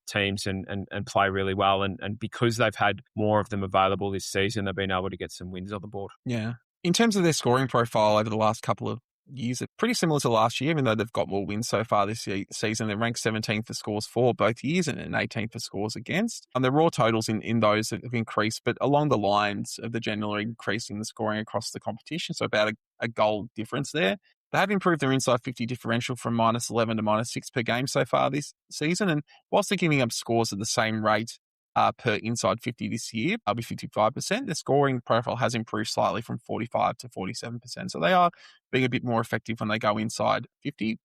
teams and play really well. And because they've had more of them available this season, they've been able to get some wins on the board. Yeah. In terms of their scoring profile over the last couple of years, it's pretty similar to last year, even though they've got more wins so far this season. They're ranked 17th for scores for both years and 18th for scores against. And the raw totals in those have increased, but along the lines of the general increase in the scoring across the competition, so about a goal difference there. They have improved their inside 50 differential from -11 to -6 per game so far this season. And whilst they're giving up scores at the same rate per inside 50 this year, with 55%, their scoring profile has improved slightly from 45 to 47%. So they are being a bit more effective when they go inside 50.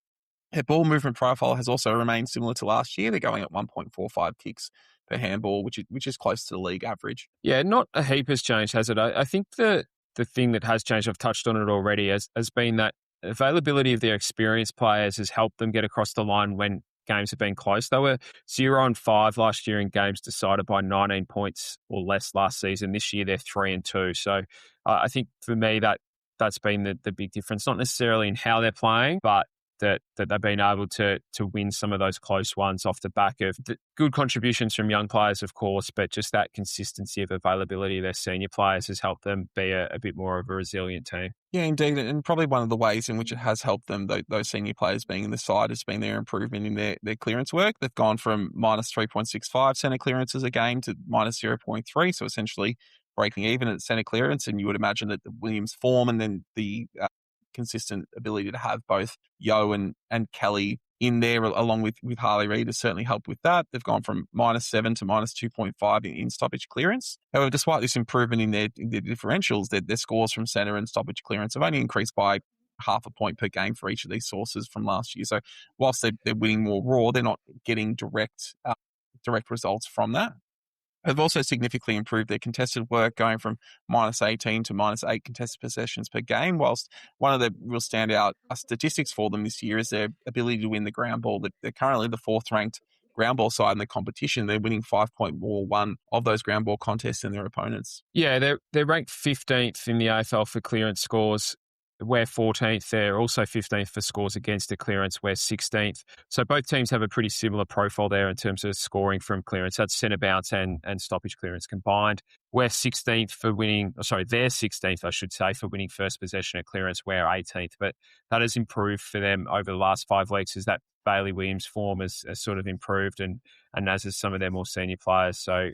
Their ball movement profile has also remained similar to last year. They're going at 1.45 kicks per handball, which is close to the league average. Yeah, not a heap has changed, has it? I think the thing that has changed, I've touched on it already, has been that availability of their experienced players has helped them get across the line when games have been close. They were 0-5 last year in games decided by 19 points or less last season. This year, they're 3-2. So I think for me, that's been the big difference, not necessarily in how they're playing, but that they've been able to win some of those close ones off the back of the good contributions from young players, of course, but just that consistency of availability of their senior players has helped them be a bit more of a resilient team. Yeah, indeed. And probably one of the ways in which it has helped them, those senior players being in the side, has been their improvement in their clearance work. They've gone from -3.65 centre clearances a game to -0.3, so essentially breaking even at centre clearance. And you would imagine that the Williams form and then the consistent ability to have both Yo and Kelly in there along with Harley Reid has certainly helped with that. They've gone from -7 to -2.5 in stoppage clearance. However, despite this improvement in their differentials, their scores from centre and stoppage clearance have only increased by half a point per game for each of these sources from last year. So whilst they're winning more raw, they're not getting direct results from that. have also significantly improved their contested work, going from -18 to -8 contested possessions per game, whilst one of the real standout statistics for them this year is their ability to win the ground ball. They're currently the fourth-ranked ground ball side in the competition. They're winning 5.41 of those ground ball contests than their opponents. Yeah, they're ranked 15th in the AFL for clearance scores. We're 14th. They're also 15th for scores against the clearance. We're 16th. So both teams have a pretty similar profile there in terms of scoring from clearance. That's centre bounce and stoppage clearance combined. We're 16th for winning, they're 16th, I should say, for winning first possession at clearance. We're 18th. But that has improved for them over the last 5 weeks as that Bailey Williams form has sort of improved and as has some of their more senior players. So,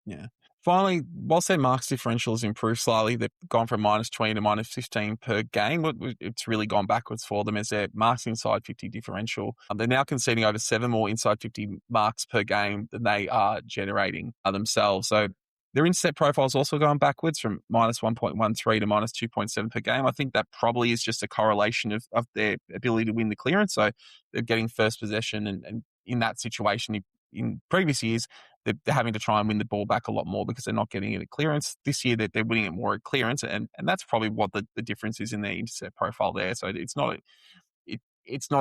yeah. Finally, whilst their marks differential has improved slightly, they've gone from -20 to -15 per game. It's really gone backwards for them as their marks inside 50 differential. They're now conceding over 7 more inside 50 marks per game than they are generating themselves. So their intercept profile is also going backwards from -1.13 to -2.7 per game. I think that probably is just a correlation of their ability to win the clearance. So they're getting first possession, and in that situation, in previous years, they're having to try and win the ball back a lot more because they're not getting it at clearance. This year, they're winning it more at clearance, and that's probably what the difference is in their intercept profile there. So it's not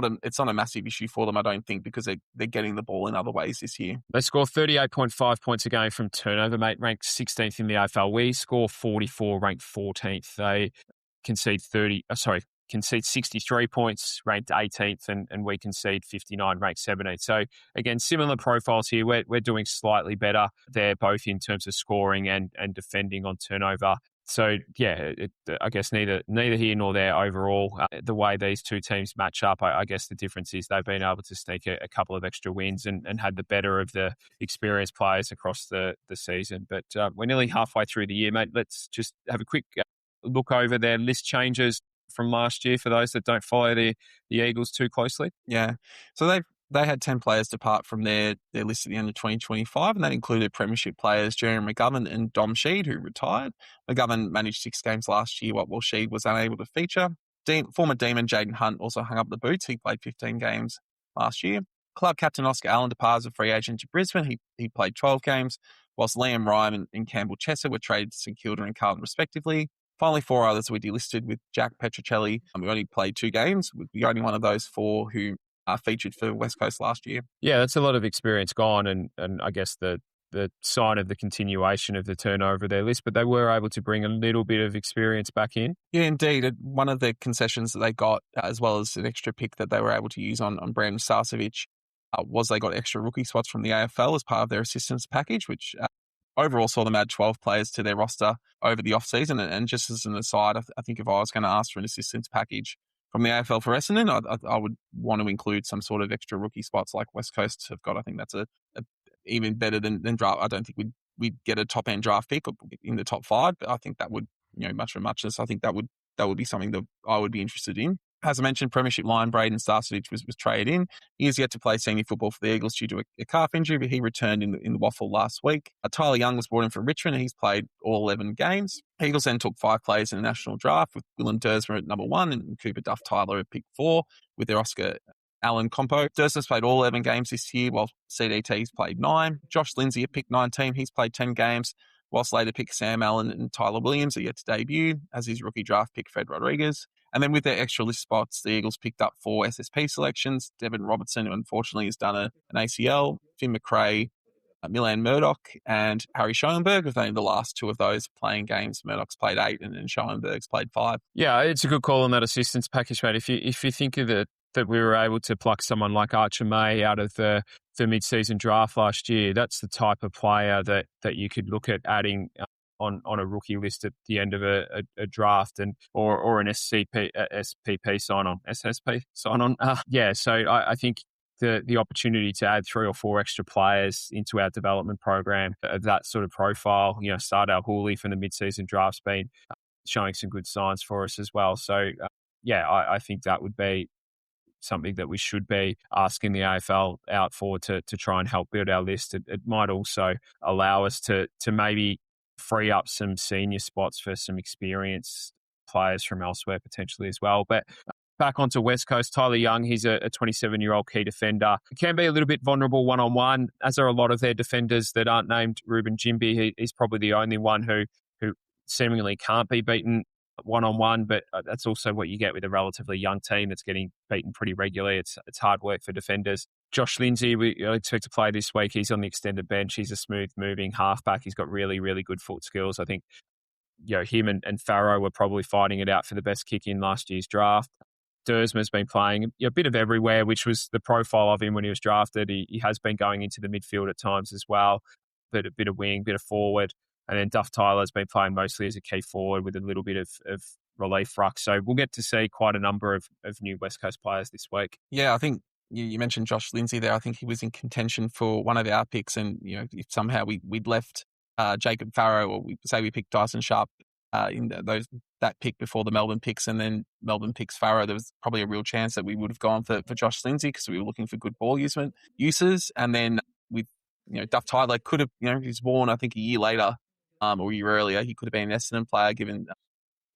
a massive issue for them, I don't think, because they're getting the ball in other ways this year. They score 38.5 points a game from turnover, mate, ranked 16th in the AFL. We score 44, ranked 14th. They concede 63 points, ranked 18th, and we concede 59, ranked 17th. So again, similar profiles here. We're doing slightly better there, both in terms of scoring and defending on turnover. So yeah, I guess neither here nor there overall. The way these two teams match up, I guess the difference is they've been able to sneak a couple of extra wins and had the better of the experienced players across the season. But we're nearly halfway through the year, mate. Let's just have a quick look over their list changes from last year for those that don't follow the Eagles too closely. Yeah. So they had 10 players depart from their list at the end of 2025, and that included premiership players Jeremy McGovern and Dom Sheed, who retired. McGovern managed 6 games last year, while Sheed was unable to feature. Former Demon Jaden Hunt also hung up the boots. He played 15 games last year. Club captain Oscar Allen departs as a free agent to Brisbane. He played 12 games, whilst Liam Ryan and Campbell Chesser were traded to St Kilda and Carlton respectively. Finally, 4 others we delisted, with Jack Petrocelli. We only played 2 games, with the only one of those 4 who featured for West Coast last year. Yeah, that's a lot of experience gone, and I guess the sign of the continuation of the turnover of their list, but they were able to bring a little bit of experience back in. Yeah, indeed. One of the concessions that they got, as well as an extra pick that they were able to use on Brandon Starcevic, was they got extra rookie spots from the AFL as part of their assistance package, which overall saw them add 12 players to their roster over the off-season. And just as an aside, I think if I was going to ask for an assistance package from the AFL for Essendon, I would want to include some sort of extra rookie spots like West Coast have got. I think that's a even better than draft. I don't think we'd get a top-end draft pick in the top 5, but I think that would, much for muchness, I think that would be something that I would be interested in. As I mentioned, premiership line Braden Starcevic was traded in. He has yet to play senior football for the Eagles due to a calf injury, but he returned in the waffle last week. Tyler Young was brought in from Richmond, and he's played all 11 games. Eagles then took 5 players in the national draft, with Willem Dersma at number 1 and Cooper Duff Tyler at pick 4, with their Oscar Allen compo. Dersma's played all 11 games this year, while CDT's played 9. Josh Lindsay at pick 19, he's played 10 games, whilst later pick Sam Allen and Tyler Williams are yet to debut, as his rookie draft pick Fred Rodriguez. And then with their extra list spots, the Eagles picked up 4 SSP selections. Devin Robertson, who unfortunately has done an ACL, Finn McRae, Milan Murdoch, and Harry Schoenberg, with only the last 2 of those playing games. Murdoch's played 8 and Schoenberg's played 5. Yeah, it's a good call on that assistance package, mate. If you think of that we were able to pluck someone like Archer May out of the mid-season draft last year, that's the type of player that you could look at adding on a rookie list at the end of a draft or an SPP sign-on, SSP sign-on. So I think the opportunity to add 3 or 4 extra players into our development program of that sort of profile, Sardar Hooley from the mid-season draft's been showing some good signs for us as well. So, I think that would be something that we should be asking the AFL out for to try and help build our list. It might also allow us to maybe free up some senior spots for some experienced players from elsewhere potentially as well. But back onto West Coast, Tyler Young, he's a 27-year-old key defender. He can be a little bit vulnerable one-on-one, as are a lot of their defenders that aren't named Ruben Jimby. He's probably the only one who seemingly can't be beaten one-on-one, but that's also what you get with a relatively young team that's getting beaten pretty regularly. It's hard work for defenders. Josh Lindsay, we expect to play this week. He's on the extended bench. He's a smooth-moving halfback. He's got really, really good foot skills. I think him and Farrow were probably fighting it out for the best kick in last year's draft. Dersma's been playing a bit of everywhere, which was the profile of him when he was drafted. He has been going into the midfield at times as well, but a bit of wing, bit of forward. And then Duff Tyler's been playing mostly as a key forward with a little bit of relief ruck. So we'll get to see quite a number of new West Coast players this week. Yeah, I think you mentioned Josh Lindsay there. I think he was in contention for one of our picks. And, if somehow we'd left Jacob Farrow, or we picked Dyson Sharp in that pick before the Melbourne picks, and then Melbourne picks Farrow, there was probably a real chance that we would have gone for Josh Lindsay because we were looking for good ball uses. And then with Duff Tyler could have, he's born I think a year later or a year earlier. He could have been an Essendon player given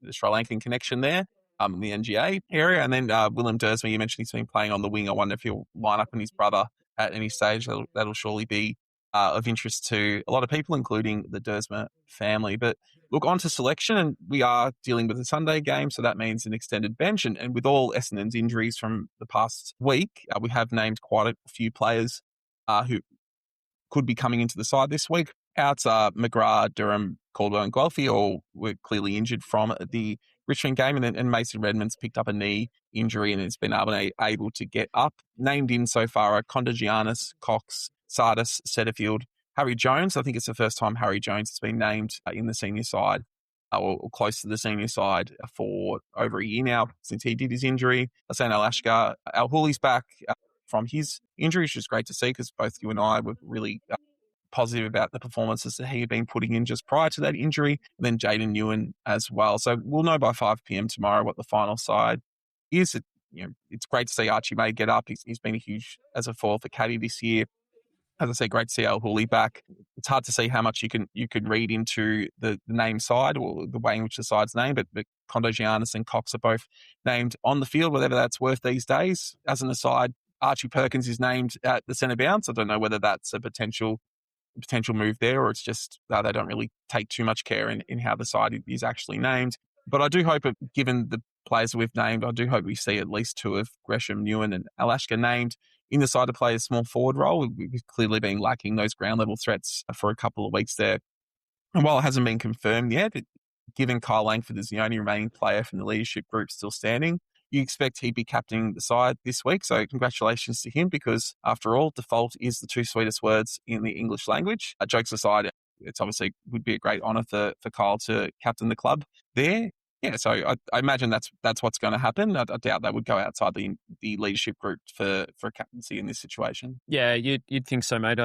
the Sri Lankan connection there in the NGA area. And then Willem Dersma, you mentioned he's been playing on the wing. I wonder if he'll line up in his brother at any stage. That'll surely be of interest to a lot of people, including the Dersma family. But look, on to selection, and we are dealing with a Sunday game, so that means an extended bench. And with all Essendon's injuries from the past week, we have named quite a few players who could be coming into the side this week. Outs are McGrath, Durham, Caldwell and Guelphy, all were clearly injured from the Richmond game, and Mason Redmond's picked up a knee injury and has been able to get up. Named in so far are Kondagiannis, Cox, Sardis, Setterfield, Harry Jones. I think it's the first time Harry Jones has been named in the senior side or close to the senior side for over a year now since he did his injury. Hussein Alashka, Al Hooley's back from his injury, which is great to see because both you and I were really positive about the performances that he had been putting in just prior to that injury. And then Jaden Ewan as well. So we'll know by 5 p.m. tomorrow what the final side is. It's great to see Archie May get up. He's been a huge as a foil for Caddy this year. As I say, great to see Al Hooley back. It's hard to see how much you could read into the name side or the way in which the side's named, but Kondagiannis and Cox are both named on the field, whatever that's worth these days. As an aside, Archie Perkins is named at the centre bounce. I don't know whether that's a potential move there, or it's just they don't really take too much care in how the side is actually named. But I do hope, given the players we've named, I do hope we see at least two of Gresham, Newen and Alashka named in the side to play a small forward role. We've clearly been lacking those ground level threats for a couple of weeks there. And while it hasn't been confirmed yet, given Kyle Langford is the only remaining player from the leadership group still standing, you expect he'd be captaining the side this week. So congratulations to him, because after all, default is the two sweetest words in the English language. Jokes aside, it's obviously would be a great honour for Kyle to captain the club there. Yeah, so I imagine that's what's going to happen. I doubt they would go outside the leadership group for a captaincy in this situation. Yeah, you'd think so, mate.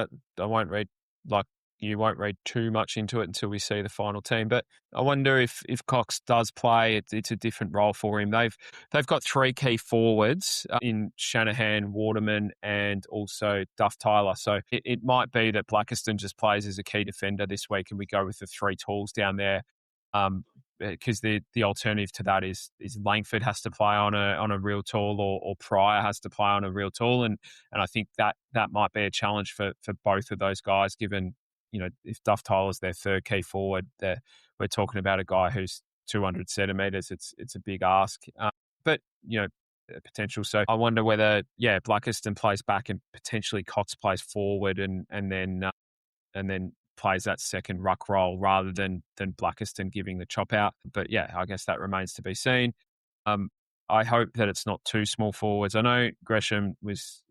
You won't read too much into it until we see the final team. But I wonder if Cox does play, it's a different role for him. They've got three key forwards in Shanahan, Waterman, and also Duff Tyler. So it might be that Blackiston just plays as a key defender this week, and we go with the three tools down there. Because the alternative to that is Langford has to play on a real tool, or Pryor has to play on a real tool, and I think that might be a challenge for both of those guys. Given if Duff Tyler's their third key forward, we're talking about a guy who's 200 centimetres. It's a big ask, but potential. So I wonder whether Blackiston plays back and potentially Cox plays forward, and then plays that second ruck role rather than Blackiston giving the chop out. But yeah, I guess that remains to be seen. I hope that it's not two small forwards. I know Gresham was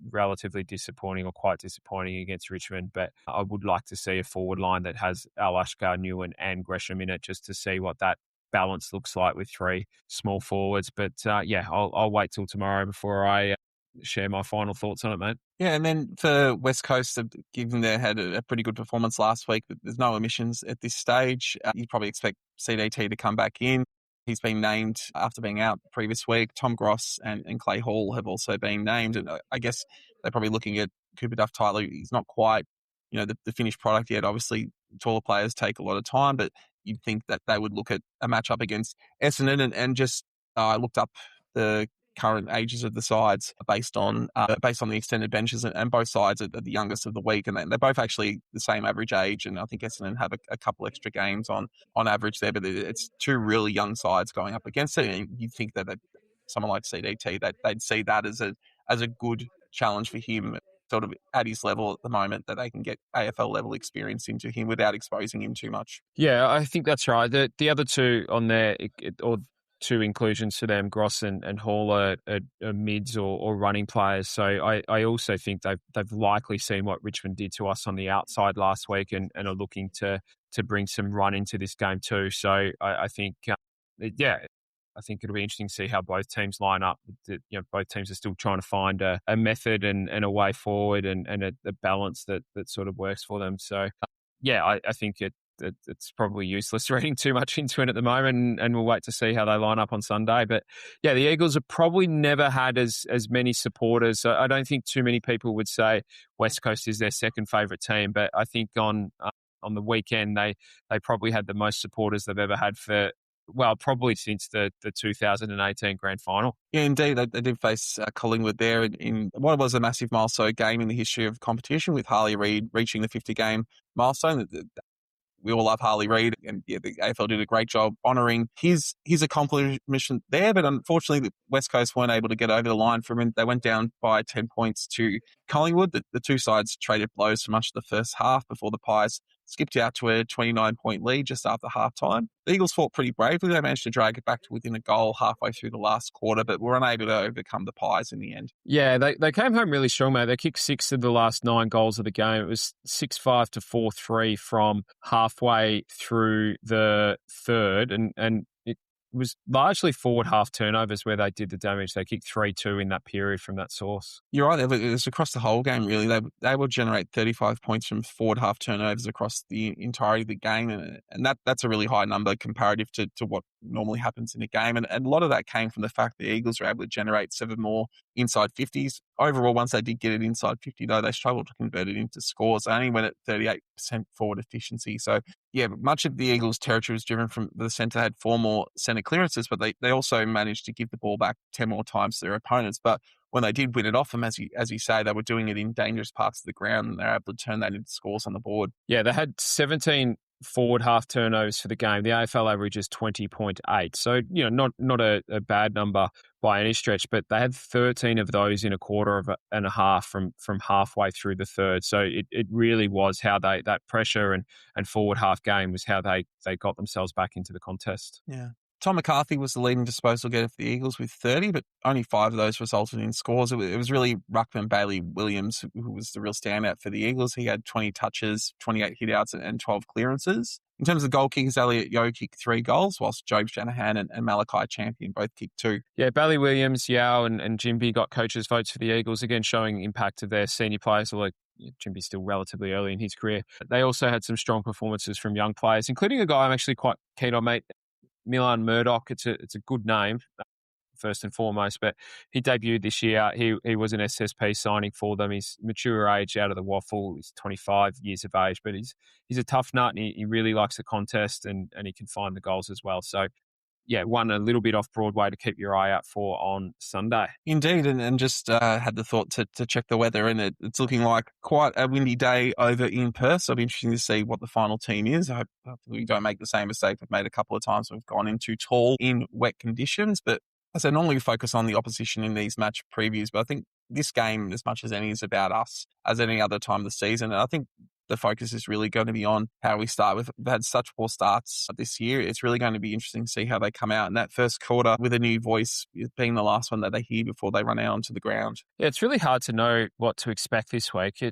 relatively disappointing, or quite disappointing against Richmond, but I would like to see a forward line that has Alashka, Newen and Gresham in it, just to see what that balance looks like with three small forwards. But I'll wait till tomorrow before I share my final thoughts on it, mate. Yeah, and then for West Coast, given they had a pretty good performance last week, but there's no omissions at this stage. You'd probably expect CDT to come back in. He's been named after being out the previous week. Tom Gross and Clay Hall have also been named. And I guess they're probably looking at Cooper Duff Tyler. He's not quite, the finished product yet. Obviously, taller players take a lot of time, but you'd think that they would look at a matchup against Essendon and just I looked up the current ages of the sides based on the extended benches, and both sides are the youngest of the week, and they're both actually the same average age. And I think Essendon have a couple extra games on average there, but it's two really young sides going up against it. And you'd think that someone like CDT, they'd see that as a good challenge for him, sort of at his level at the moment, that they can get AFL level experience into him without exposing him too much. Yeah, I think that's right. The other two on there, or two inclusions to them, Gross and Hall are mids or running players. So I also think they've likely seen what Richmond did to us on the outside last week and are looking to bring some run into this game too. So I think, I think it'll be interesting to see how both teams line up. Both teams are still trying to find a method and a way forward and a balance that sort of works for them. So, I think it's probably useless reading too much into it at the moment, and we'll wait to see how they line up on Sunday. But yeah, the Eagles have probably never had as many supporters. I don't think too many people would say West Coast is their second favourite team, but I think on the weekend they probably had the most supporters they've ever had probably since the 2018 grand final. Yeah, indeed. They did face Collingwood there in what was a massive milestone game in the history of competition, with Harley Reid reaching the 50-game milestone. We all love Harley Reid, and the AFL did a great job honouring his accomplishment there. But unfortunately, the West Coast weren't able to get over the line from him. They went down by 10 points to Collingwood. The two sides traded blows for much of the first half before the Pies skipped out to a 29-point lead just after halftime. The Eagles fought pretty bravely. They managed to drag it back to within a goal halfway through the last quarter, but were unable to overcome the Pies in the end. Yeah, they came home really strong, mate. They kicked 6 of the last 9 goals of the game. It was 6-5 to 4-3 from halfway through the third, and it was largely forward half turnovers where they did the damage. They kicked 3-2 in that period from that source. You're right. It was across the whole game, really. They will generate 35 points from forward half turnovers across the entirety of the game, and that's a really high number comparative to what normally happens in a game. And a lot of that came from the fact the Eagles were able to generate 7 more inside 50s. Overall, once they did get it inside 50, though, they struggled to convert it into scores. They only went at 38% forward efficiency. So, yeah, much of the Eagles' territory was driven from the centre had 4 more centre clearances, but they also managed to give the ball back 10 more times to their opponents. But when they did win it off them, as you say, they were doing it in dangerous parts of the ground, and they were able to turn that into scores on the board. Yeah, they had 17 forward half turnovers for the game. The AFL average is 20.8. So, not a bad number by any stretch, but they had 13 of those in a quarter and a half from halfway through the third. So it really was how that pressure and forward half game was how they got themselves back into the contest. Yeah. Tom McCarthy was the leading disposal getter for the Eagles with 30, but only 5 of those resulted in scores. It was really Ruckman Bailey Williams who was the real standout for the Eagles. He had 20 touches, 28 hitouts and 12 clearances. In terms of goal kickers, Elliot Yeo kicked 3 goals, whilst Jobe Shanahan and Malachi Champion both kicked 2. Yeah, Bailey Williams, Yao and Jimby got coaches' votes for the Eagles, again showing impact of their senior players, although Jimby's still relatively early in his career. They also had some strong performances from young players, including a guy I'm actually quite keen on, mate, Milan Murdoch. It's a good name, first and foremost, but he debuted this year. He was an SSP signing for them. He's mature age out of the waffle. He's 25 years of age, but he's a tough nut, and he really likes the contest, and he can find the goals as well. So, yeah, one a little bit off Broadway to keep your eye out for on Sunday. Indeed, and just had the thought to check the weather, and it's looking like quite a windy day over in Perth, so it'll be interesting to see what the final team is. I hope we don't make the same mistake we've made a couple of times. We've gone in too tall in wet conditions, but as I normally focus on the opposition in these match previews, but I think this game, as much as any, is about us as any other time of the season, and I think the focus is really going to be on how we start. We've had such poor starts this year. It's really going to be interesting to see how they come out in that first quarter with a new voice being the last one that they hear before they run out onto the ground. Yeah, it's really hard to know what to expect this week.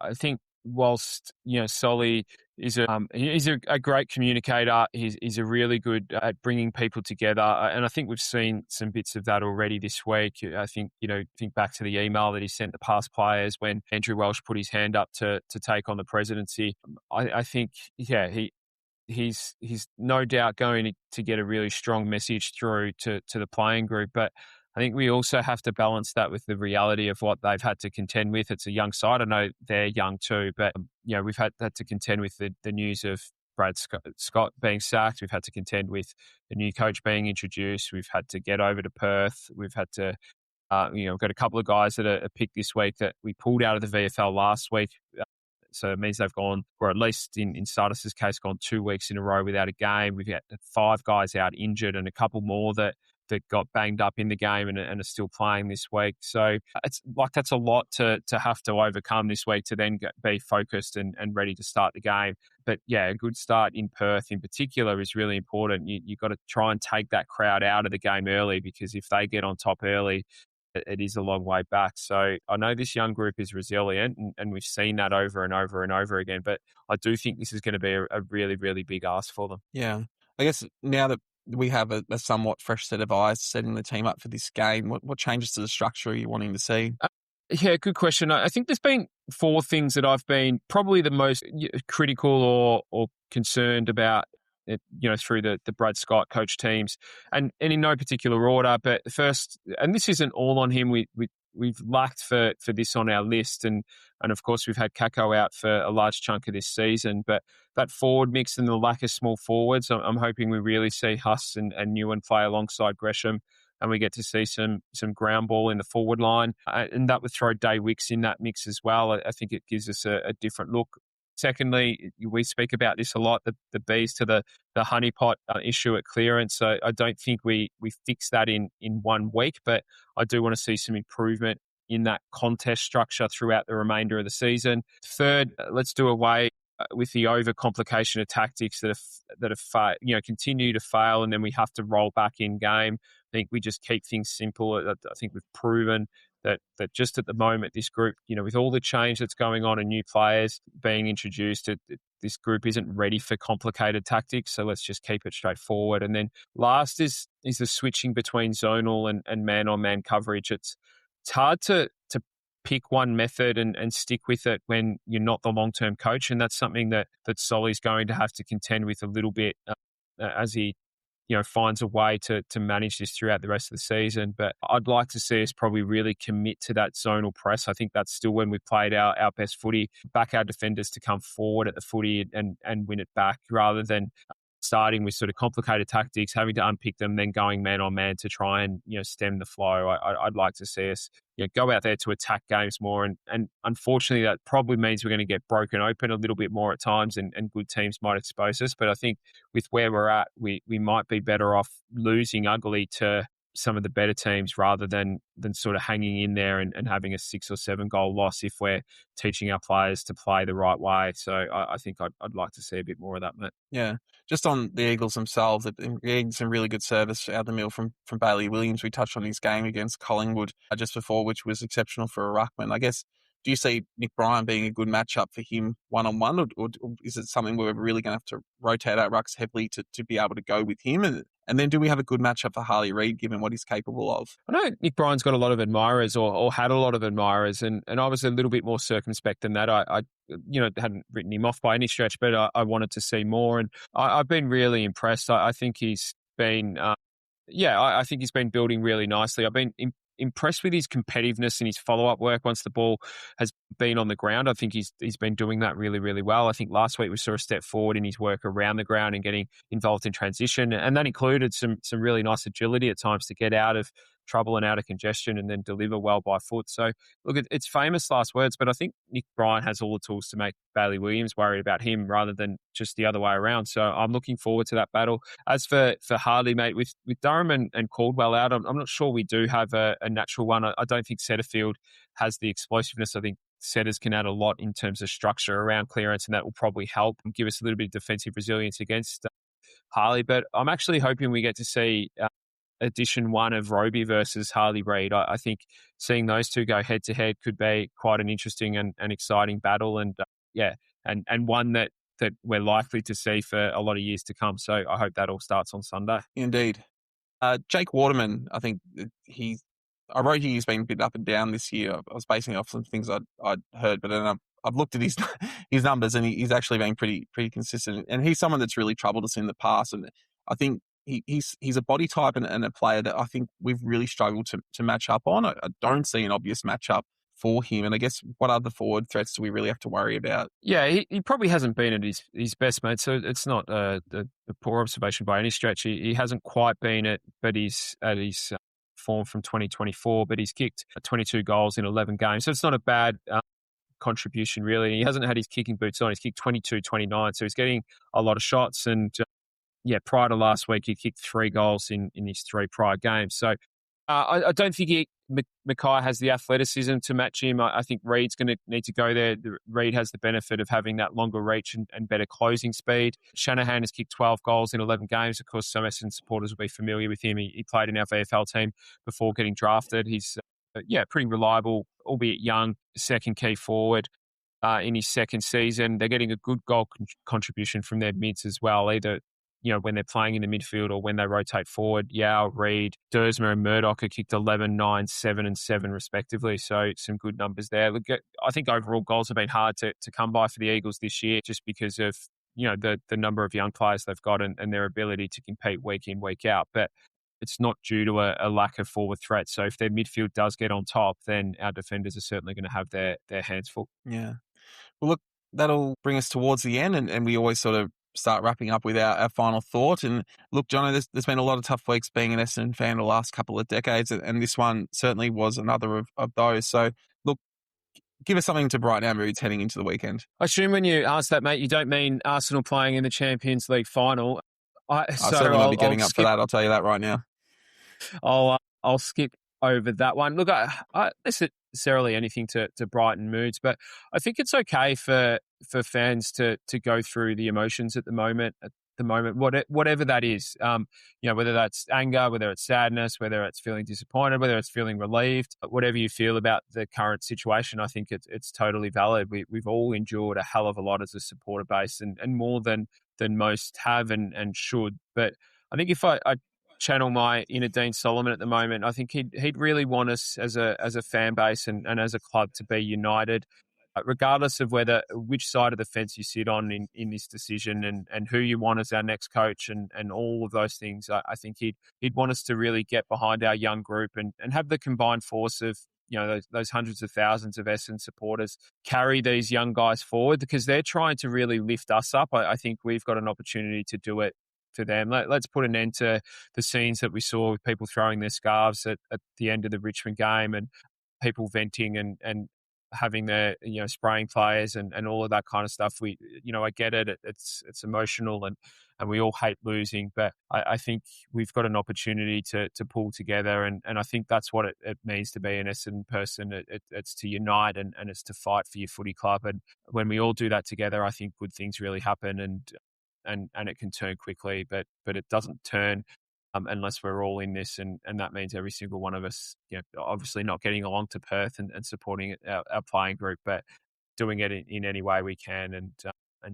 I think whilst, Solly is a great communicator, he's a really good at bringing people together, and I think we've seen some bits of that already this week. I think, think back to the email that he sent the past players when Andrew Welsh put his hand up to take on the presidency. I think, he's no doubt going to get a really strong message through to the playing group, but I think we also have to balance that with the reality of what they've had to contend with. It's a young side. I know they're young too, but we've had to contend with the news of Brad Scott being sacked. We've had to contend with a new coach being introduced. We've had to get over to Perth. We've had to, we've got a couple of guys that are picked this week that we pulled out of the VFL last week. So it means they've gone, or at least in Sardis's case, gone 2 weeks in a row without a game. We've got 5 guys out injured and a couple more that got banged up in the game and are still playing this week. So it's like that's a lot to have to overcome this week to then be focused and ready to start the game. But yeah, a good start in Perth in particular is really important. You've got to try and take that crowd out of the game early, because if they get on top early, it is a long way back. So I know this young group is resilient, and we've seen that over and over and over again. But I do think this is going to be a really, really big ask for them. Yeah. I guess now that we have a somewhat fresh set of eyes setting the team up for this game, what changes to the structure are you wanting to see? Yeah, good question. I think there's been 4 things that I've been probably the most critical or concerned about, through the Brad Scott coach teams, and in no particular order. But first, and this isn't all on him, we've lacked for this on our list, and of course we've had Kako out for a large chunk of this season. But that forward mix and the lack of small forwards, I'm hoping we really see Huss and Newen play alongside Gresham, and we get to see some ground ball in the forward line, and that would throw Day Wicks in that mix as well. I think it gives us a different look. Secondly, we speak about this a lot, the bees to the honeypot issue at clearance. So I don't think we fix that in 1 week, but I do want to see some improvement in that contest structure throughout the remainder of the season. Third, let's do away with the overcomplication of tactics that have continue to fail, and then we have to roll back in game. I think we just keep things simple. I think we've proven that just at the moment, this group, with all the change that's going on and new players being introduced, this group isn't ready for complicated tactics. So let's just keep it straightforward. And then last is the switching between zonal and man-on-man coverage. It's hard to pick one method and stick with it when you're not the long-term coach. And that's something that Solly's going to have to contend with a little bit as he finds a way to manage this throughout the rest of the season. But I'd like to see us probably really commit to that zonal press. I think that's still when we played our best footy, back our defenders to come forward at the footy and win it back, rather than starting with sort of complicated tactics, having to unpick them, then going man on man to try and stem the flow. I'd like to see us go out there to attack games more, and unfortunately that probably means we're going to get broken open a little bit more at times, and good teams might expose us. But I think with where we're at, we might be better off losing ugly to some of the better teams rather than sort of hanging in there and having a 6 or 7 goal loss if we're teaching our players to play the right way. So I think I'd like to see a bit more of that, mate. Yeah. Just on the Eagles themselves, they're getting some really good service out the mill from Bailey Williams. We touched on his game against Collingwood just before, which was exceptional for a ruckman. I guess, do you see Nick Bryan being a good matchup for him one-on-one, or is it something where we're really going to have to rotate our rucks heavily to be able to go with him? And then do we have a good matchup for Harley Reid, given what he's capable of? I know Nick Bryan's got a lot of admirers, or had a lot of admirers, and I was a little bit more circumspect than that. I hadn't written him off by any stretch, but I wanted to see more, and I've been really impressed. I think he's been, I think he's been building really nicely. I've been impressed with his competitiveness and his follow-up work once the ball has been on the ground. I think he's been doing that really, really well. I think last week we saw a step forward in his work around the ground and getting involved in transition, and that included some really nice agility at times to get out of trouble and out of congestion and then deliver well by foot. So look, it's famous last words, but I think Nick Bryan has all the tools to make Bailey Williams worried about him rather than just the other way around. So I'm looking forward to that battle. As for Harley, mate, with Durham and Caldwell out, I'm not sure we do have a natural one. I don't think Setterfield has the explosiveness. I think Setters can add a lot in terms of structure around clearance, and that will probably help and give us a little bit of defensive resilience against Harley. But I'm actually hoping we get to see edition 1 of Roby versus Harley Reid. I think seeing those two go head to head could be quite an interesting and exciting battle, and and one that we're likely to see for a lot of years to come. So I hope that all starts on Sunday. Indeed. Jake Waterman, I think I wrote he's been a bit up and down this year. I was basing it off some things I'd heard, but then I've looked at his numbers, and he's actually been pretty consistent. And he's someone that's really troubled us in the past, and I think he's a body type and a player that I think we've really struggled to match up on. I don't see an obvious matchup for him. And I guess what other forward threats do we really have to worry about? Yeah, he probably hasn't been at his best, mate. So it's not a poor observation by any stretch. He hasn't quite been but he's at his form from 2024, but he's kicked 22 goals in 11 games. So it's not a bad contribution, really. He hasn't had his kicking boots on. He's kicked 22, 29. So he's getting a lot of shots. And prior to last week, he kicked 3 goals in his 3 prior games. So I don't think Mackay has the athleticism to match him. I think Reed's going to need to go there. Reed has the benefit of having that longer reach and better closing speed. Shanahan has kicked 12 goals in 11 games. Of course, some Essendon supporters will be familiar with him. He played in our VFL team before getting drafted. He's pretty reliable, albeit young, second key forward in his second season. They're getting a good goal contribution from their mids as well, either when they're playing in the midfield or when they rotate forward. Yao, Reed, Dersmer and Murdoch have kicked 11, 9, 7 and 7 respectively. So some good numbers there. Look, I think overall goals have been hard to come by for the Eagles this year just because of the number of young players they've got and their ability to compete week in, week out. But it's not due to a lack of forward threat. So if their midfield does get on top, then our defenders are certainly going to have their hands full. Yeah. Well, look, that'll bring us towards the end, and we always sort of start wrapping up with our final thought. And look, Jono, there's been a lot of tough weeks being an Essendon fan the last couple of decades, and this one certainly was another of those. So look, give us something to brighten our moods heading into the weekend. I assume when you ask that, mate, you don't mean Arsenal playing in the Champions League final. I certainly won't be getting up for that, I'll tell you that right now. I'll skip over that one. Look, I isn't necessarily anything to brighten moods, but I think it's okay for fans to go through the emotions at the moment, whatever that is. Whether that's anger, whether it's sadness, whether it's feeling disappointed, whether it's feeling relieved, whatever you feel about the current situation, I think it's totally valid. We've all endured a hell of a lot as a supporter base, and more than most have and should. But I think if I channel my inner Dean Solomon at the moment, I think he'd really want us as a fan base and as a club to be united, regardless of which side of the fence you sit on in this decision and who you want as our next coach and all of those things. I think he'd want us to really get behind our young group and have the combined force of those hundreds of thousands of Essendon supporters carry these young guys forward, because they're trying to really lift us up. I think we've got an opportunity to do it for them. Let's put an end to the scenes that we saw with people throwing their scarves at the end of the Richmond game and people venting and having their spraying players and all of that kind of stuff. I get it. It's emotional and we all hate losing, but I think we've got an opportunity to pull together, and I think that's what it means to be an Essendon person. It's to unite and it's to fight for your footy club, and when we all do that together, I think good things really happen, and it can turn quickly, but it doesn't turn unless we're all in this, and that means every single one of us, obviously not getting along to Perth and supporting our playing group, but doing it in any way we can and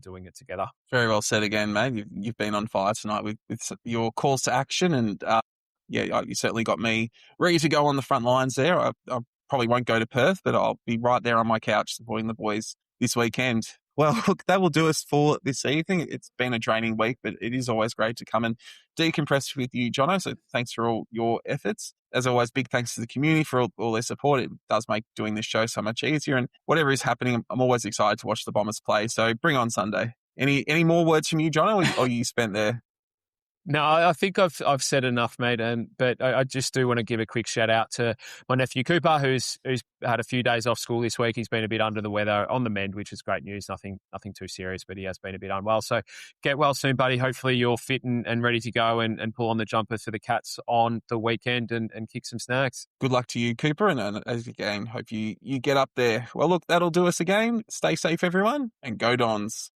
doing it together. Very well said again, mate. You've been on fire tonight with your calls to action, and you certainly got me ready to go on the front lines there. I probably won't go to Perth, but I'll be right there on my couch supporting the boys this weekend. Well, look, that will do us for this evening. It's been a draining week, but it is always great to come and decompress with you, Jono. So thanks for all your efforts. As always, big thanks to the community for all their support. It does make doing this show so much easier. And whatever is happening, I'm always excited to watch the Bombers play. So bring on Sunday. Any more words from you, Jono, or you spent there? No, I think I've said enough, mate. But I just do want to give a quick shout out to my nephew Cooper, who's had a few days off school this week. He's been a bit under the weather, on the mend, which is great news. Nothing too serious, but he has been a bit unwell. So get well soon, buddy. Hopefully you're fit and ready to go and pull on the jumper for the Cats on the weekend and kick some snags. Good luck to you, Cooper, and as again, hope you get up there. Well, look, that'll do us again. Stay safe, everyone, and go Dons.